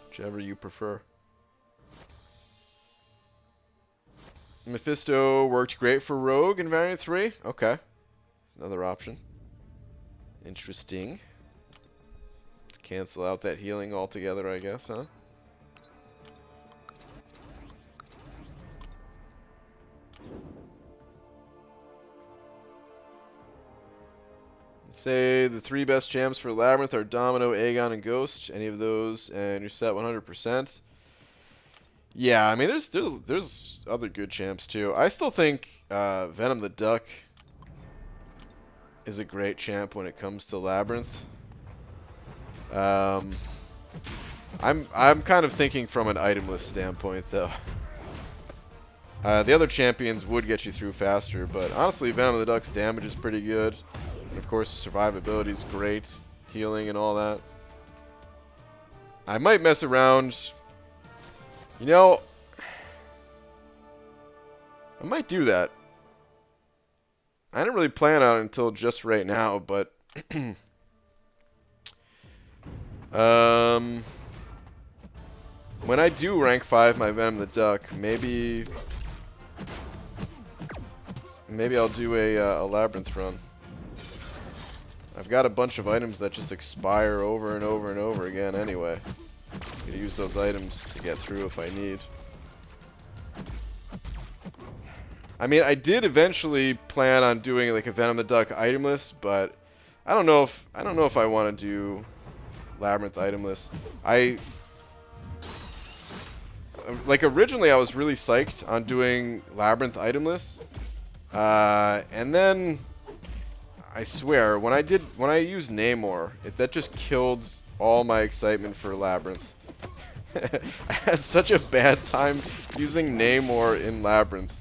Whichever you prefer. Mephisto worked great for Rogue in Variant 3. Okay. It's another option. Interesting. Cancel out that healing altogether, I guess, huh? Say the 3 best champs for Labyrinth are Domino, Aegon, and Ghost. Any of those, and you're set 100%. Yeah, I mean, there's other good champs too. I still think Venom the Duck is a great champ when it comes to Labyrinth. I'm kind of thinking from an itemless standpoint though. The other champions would get you through faster, but honestly, Venom the Duck's damage is pretty good. And of course, the survivability is great. Healing and all that. I might mess around. You know, I might do that. I didn't really plan on it until just right now, but... when I do rank 5 my Venom the Duck, maybe I'll do a Labyrinth run. I've got a bunch of items that just expire over and over and over again anyway. I'm gonna use those items to get through if I need. I mean, I did eventually plan on doing like a Venom the Duck itemless, but I don't know if I want to do Labyrinth itemless. Like originally I was really psyched on doing Labyrinth itemless, and then I swear when I used Namor, that just killed all my excitement for Labyrinth. I had such a bad time using Namor in Labyrinth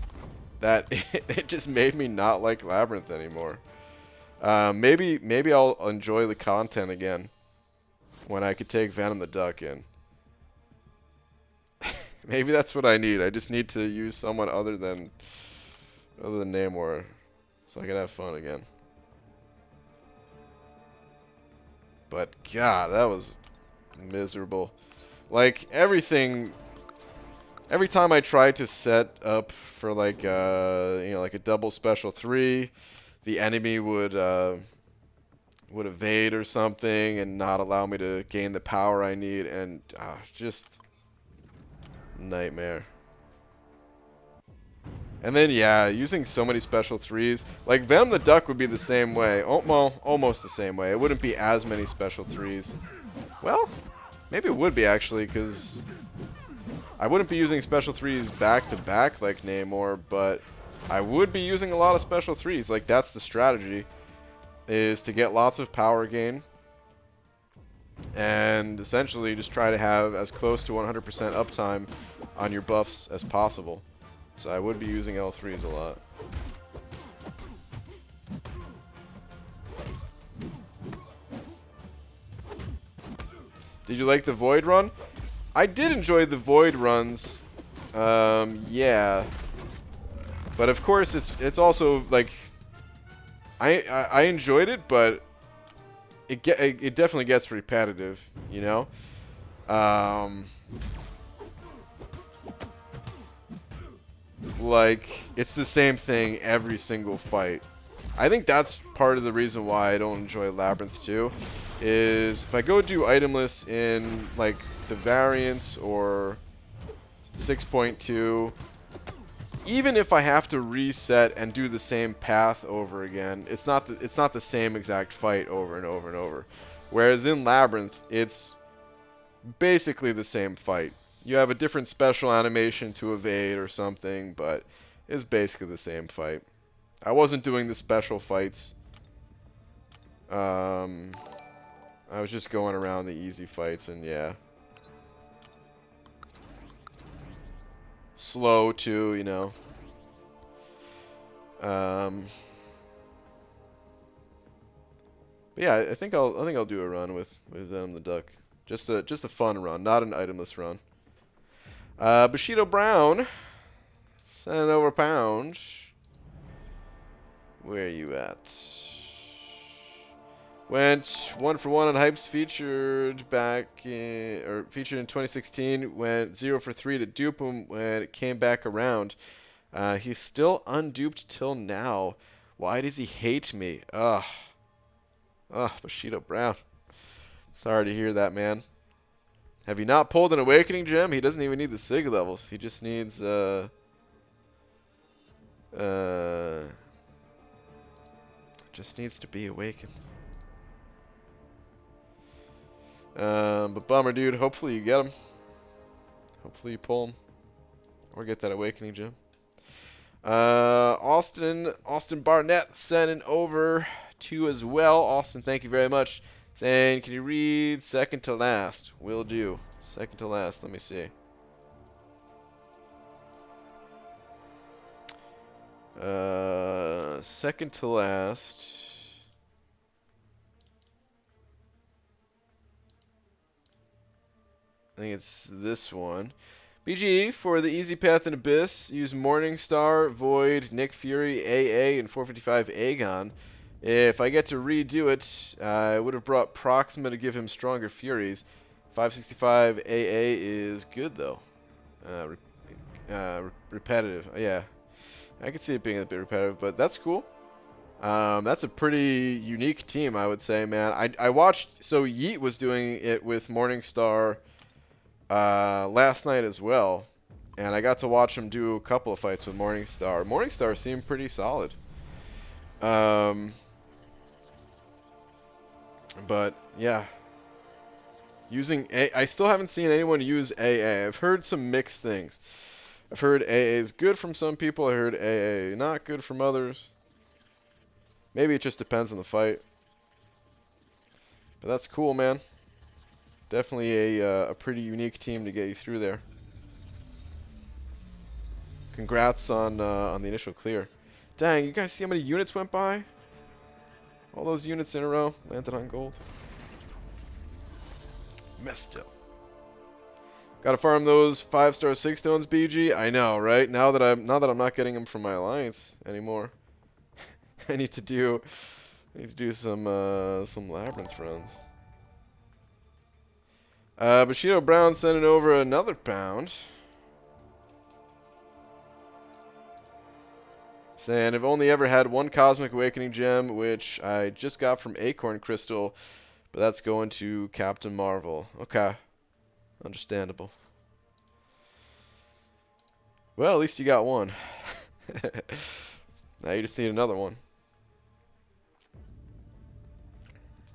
that it just made me not like Labyrinth anymore. Maybe I'll enjoy the content again when I could take Venom the Duck in. Maybe that's what I need. I just need to use someone other than Namor so I can have fun again. But God, that was miserable. Like everything, every time I tried to set up for like like a double special 3, the enemy would evade or something and not allow me to gain the power I need, and just nightmare. And then yeah, using so many special 3s, like Venom the Duck would be the same way. Oh, well, almost the same way. It wouldn't be as many special 3s. Well, maybe it would be actually, because I wouldn't be using special 3s back to back like Namor, but I would be using a lot of special 3s. Like that's the strategy, is to get lots of power gain and essentially just try to have as close to 100% uptime on your buffs as possible. So I would be using L3s a lot. Did you like the Void run? I did enjoy the Void runs. Yeah. But of course it's also like I enjoyed it, but it definitely gets repetitive, you know? Like, it's the same thing every single fight. I think that's part of the reason why I don't enjoy Labyrinth 2, is if I go do itemless in, like, the variants or 6.2, even if I have to reset and do the same path over again, it's not the same exact fight over and over and over. Whereas in Labyrinth, it's basically the same fight. You have a different special animation to evade or something, but it's basically the same fight. I wasn't doing the special fights. I was just going around the easy fights, and yeah. Slow too, you know. But yeah, I think I'll do a run with the duck. Just a fun run, not an itemless run. Bushido Brown, sending over a pound. Where are you at? Went 1 for 1 on Hypes, featured in 2016. Went 0 for 3 to dupe him when it came back around. He's still unduped till now. Why does he hate me? Ugh, Bushido Brown. Sorry to hear that, man. Have you not pulled an Awakening Gem? He doesn't even need the Sig levels. He just needs just needs to be awakened. But bummer, dude. Hopefully you get him. Hopefully you pull him. Or get that Awakening Gem. Austin Barnett sending over 2 as well. Austin, thank you very much. Saying, can you read second to last? Will do. Second to last. Let me see. Second to last. I think it's this one. BG, for the easy path in Abyss, use Morningstar, Void, Nick Fury, AA, and 455 Aegon. If I get to redo it, I would have brought Proxima to give him stronger Furies. 565 AA is good, though. Repetitive. Yeah. I could see it being a bit repetitive, but that's cool. That's a pretty unique team, I would say, man. I watched... So Yeet was doing it with Morningstar last night as well. And I got to watch him do a couple of fights with Morningstar. Morningstar seemed pretty solid. But, yeah. Using I still haven't seen anyone use AA. I've heard some mixed things. I've heard AA is good from some people. I heard AA not good from others. Maybe it just depends on the fight. But that's cool, man. Definitely a pretty unique team to get you through there. Congrats on the initial clear. Dang, you guys see how many units went by? All those units in a row landed on gold. Messed up. Gotta farm those 5-star 6 stones, BG. I know, right? Now that I'm not getting them from my alliance anymore, I need to do some labyrinth runs. Bushido Brown sending over another pound. Saying, I've only ever had one Cosmic Awakening Gem, which I just got from Acorn Crystal, but that's going to Captain Marvel. Okay. Understandable. Well, at least you got one. Now you just need another one.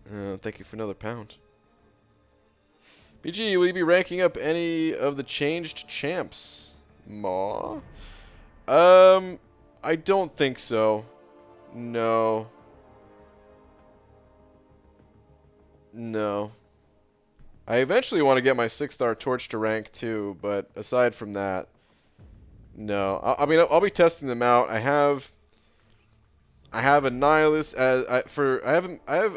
Thank you for another pound. BG, will you be ranking up any of the changed champs? Maw? I don't think so. No. No. I eventually want to get my 6-star torch to rank too, but aside from that, no. I mean, I'll be testing them out. I have a Nihilus as I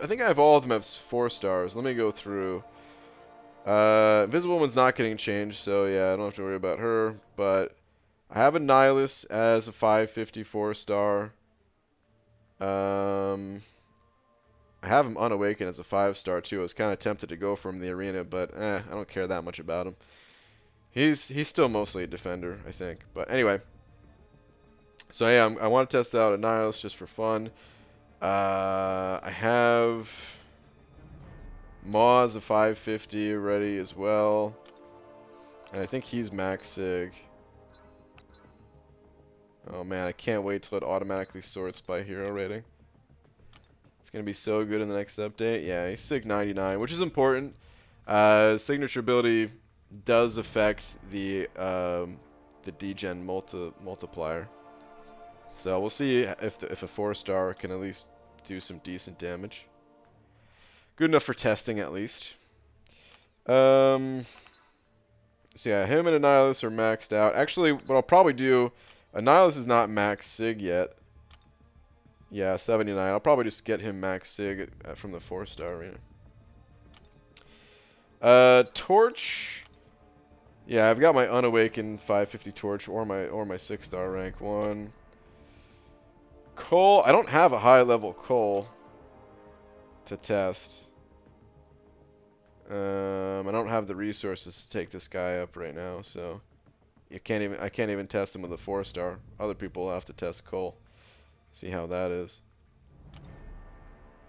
think I have all of them as 4 stars. Let me go through. Invisible Woman's not getting changed, so yeah, I don't have to worry about her. But I have a Nihilus as a 554 star. I have him unawakened as a 5-star too. I was kind of tempted to go for him in the arena, but I don't care that much about him. He's still mostly a defender, I think. But anyway, so yeah, I want to test out a Nihilus just for fun. I have Maw as a 550 already as well, and I think he's max sig. Oh man, I can't wait till it automatically sorts by hero rating. It's going to be so good in the next update. Yeah, he's Sig 99, which is important. Signature ability does affect the degen multiplier. So we'll see if a 4-star can at least do some decent damage. Good enough for testing, at least. So yeah, him and Annihilus are maxed out. Actually, what I'll probably do, Annihilus is not max Sig yet. Yeah, 79. I'll probably just get him max Sig from the 4-star arena. Torch. Yeah, I've got my unawakened 550 torch or my 6-star rank 1. Cole, I don't have a high level Cole to test. I don't have the resources to take this guy up right now, so I can't even test him with a 4-star. Other people will have to test Cole. See how that is.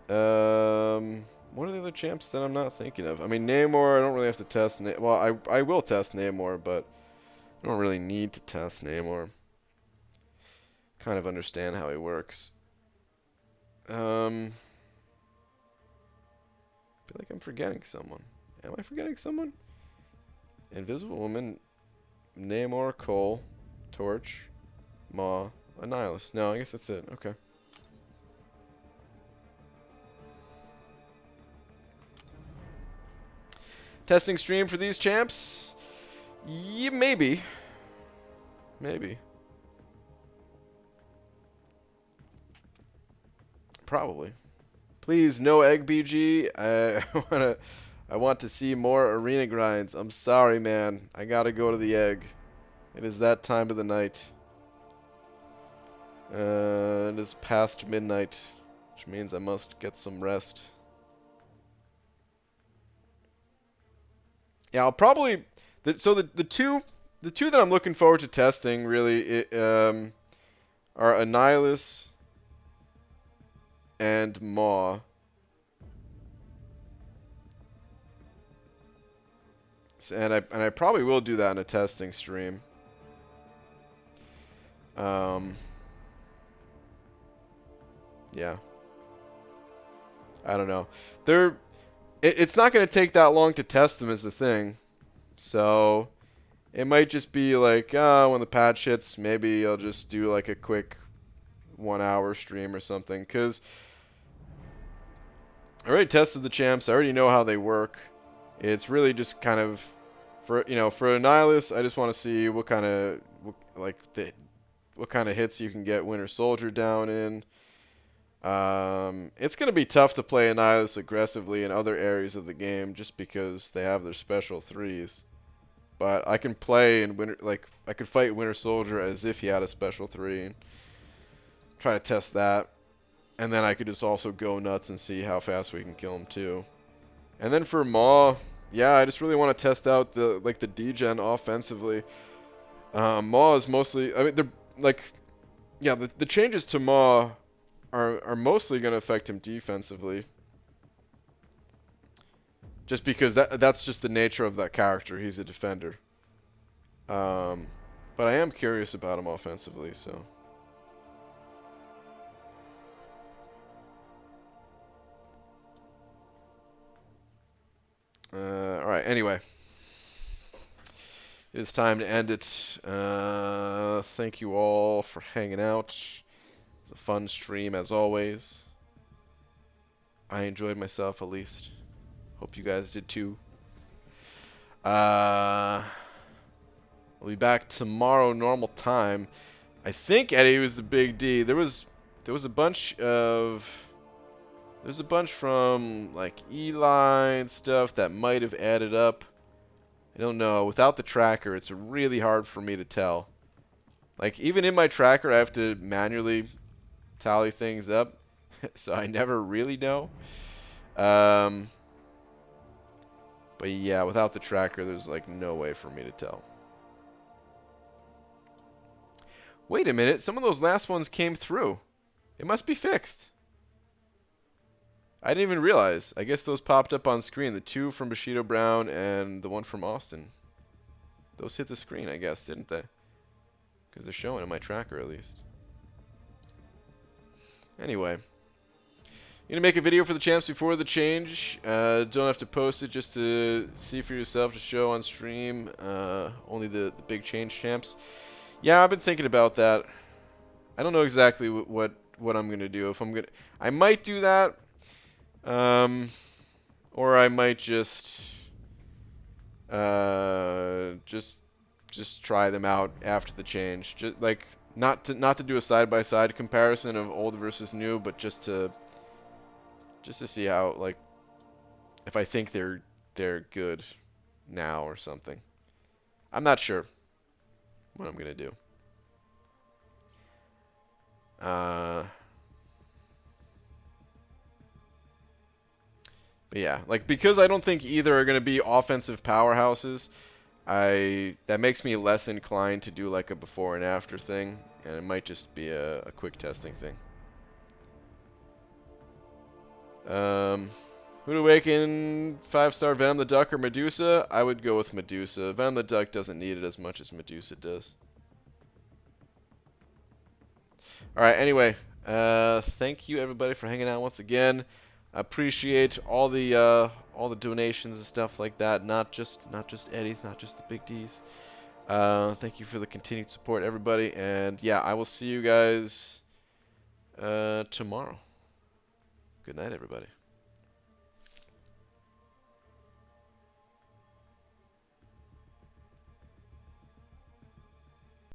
What are the other champs that I'm not thinking of? I mean, Namor, I don't really have to test. Well, I will test Namor, but I don't really need to test Namor. Kind of understand how he works. I feel like I'm forgetting someone. Am I forgetting someone? Invisible Woman, Namor, Cole, Torch, Maw, Annihilus. No, I guess that's it. Okay. Testing stream for these champs? Yeah, maybe. Maybe. Probably. Please, no egg BG. I want to see more arena grinds. I'm sorry, man. I gotta go to the egg. It is that time of the night. It is past midnight, which means I must get some rest. Yeah, I'll probably. So the two that I'm looking forward to testing really are Annihilus and Maw. And I probably will do that in a testing stream. Yeah. I don't know. It's not going to take that long to test them is the thing. So it might just be like, when the patch hits, maybe I'll just do like a quick 1-hour stream or something. Because I already tested the champs. I already know how they work. It's really just kind of, for Annihilus, I just want to see what kind of hits you can get Winter Soldier down in. It's going to be tough to play Annihilus aggressively in other areas of the game just because they have their special 3s. But I can play in I could fight Winter Soldier as if he had a special 3 and try to test that. And then I could just also go nuts and see how fast we can kill him too. And then for Maw, yeah, I just really want to test out the degen offensively. Maw is mostly, I mean, they're the changes to Maw are mostly going to affect him defensively. Just because that's just the nature of that character. He's a defender. But I am curious about him offensively, so. Alright, anyway. It is time to end it. Thank you all for hanging out. It's a fun stream as always. I enjoyed myself at least. Hope you guys did too. We'll be back tomorrow normal time. I think Eddie was the big D. There was a bunch of from like Eli and stuff that might have added up. I don't know. Without the tracker, it's really hard for me to tell. Like even in my tracker, I have to manually tally things up, so I never really know. But yeah, without the tracker, there's like no way for me to tell. Wait a minute, some of those last ones came through. It must be fixed. I didn't even realize. I guess those popped up on screen. The 2 from Bushido Brown and the 1 from Austin. Those hit the screen, I guess, didn't they? Because they're showing in my tracker at least. Anyway. Gonna make a video for the champs before the change. Don't have to post it just to see for yourself to show on stream. Only the big change champs. Yeah, I've been thinking about that. I don't know exactly what I'm gonna do. If I'm gonna, I might do that, or I might just try them out after the change. Just like not to do a side-by-side comparison of old versus new, but just to see how, like, if I think they're good now or something. I'm not sure what I'm gonna do. But yeah, like, because I don't think either are gonna be offensive powerhouses, that makes me less inclined to do like a before and after thing, and it might just be a quick testing thing. Who'd awaken 5-star Venom the Duck or Medusa? I would go with Medusa. Venom the Duck doesn't need it as much as Medusa does. Alright, anyway. Thank you everybody for hanging out once again. I appreciate all the donations and stuff like that. Not just Eddie's, not just the big D's. Thank you for the continued support, everybody. And yeah, I will see you guys tomorrow. Good night, everybody.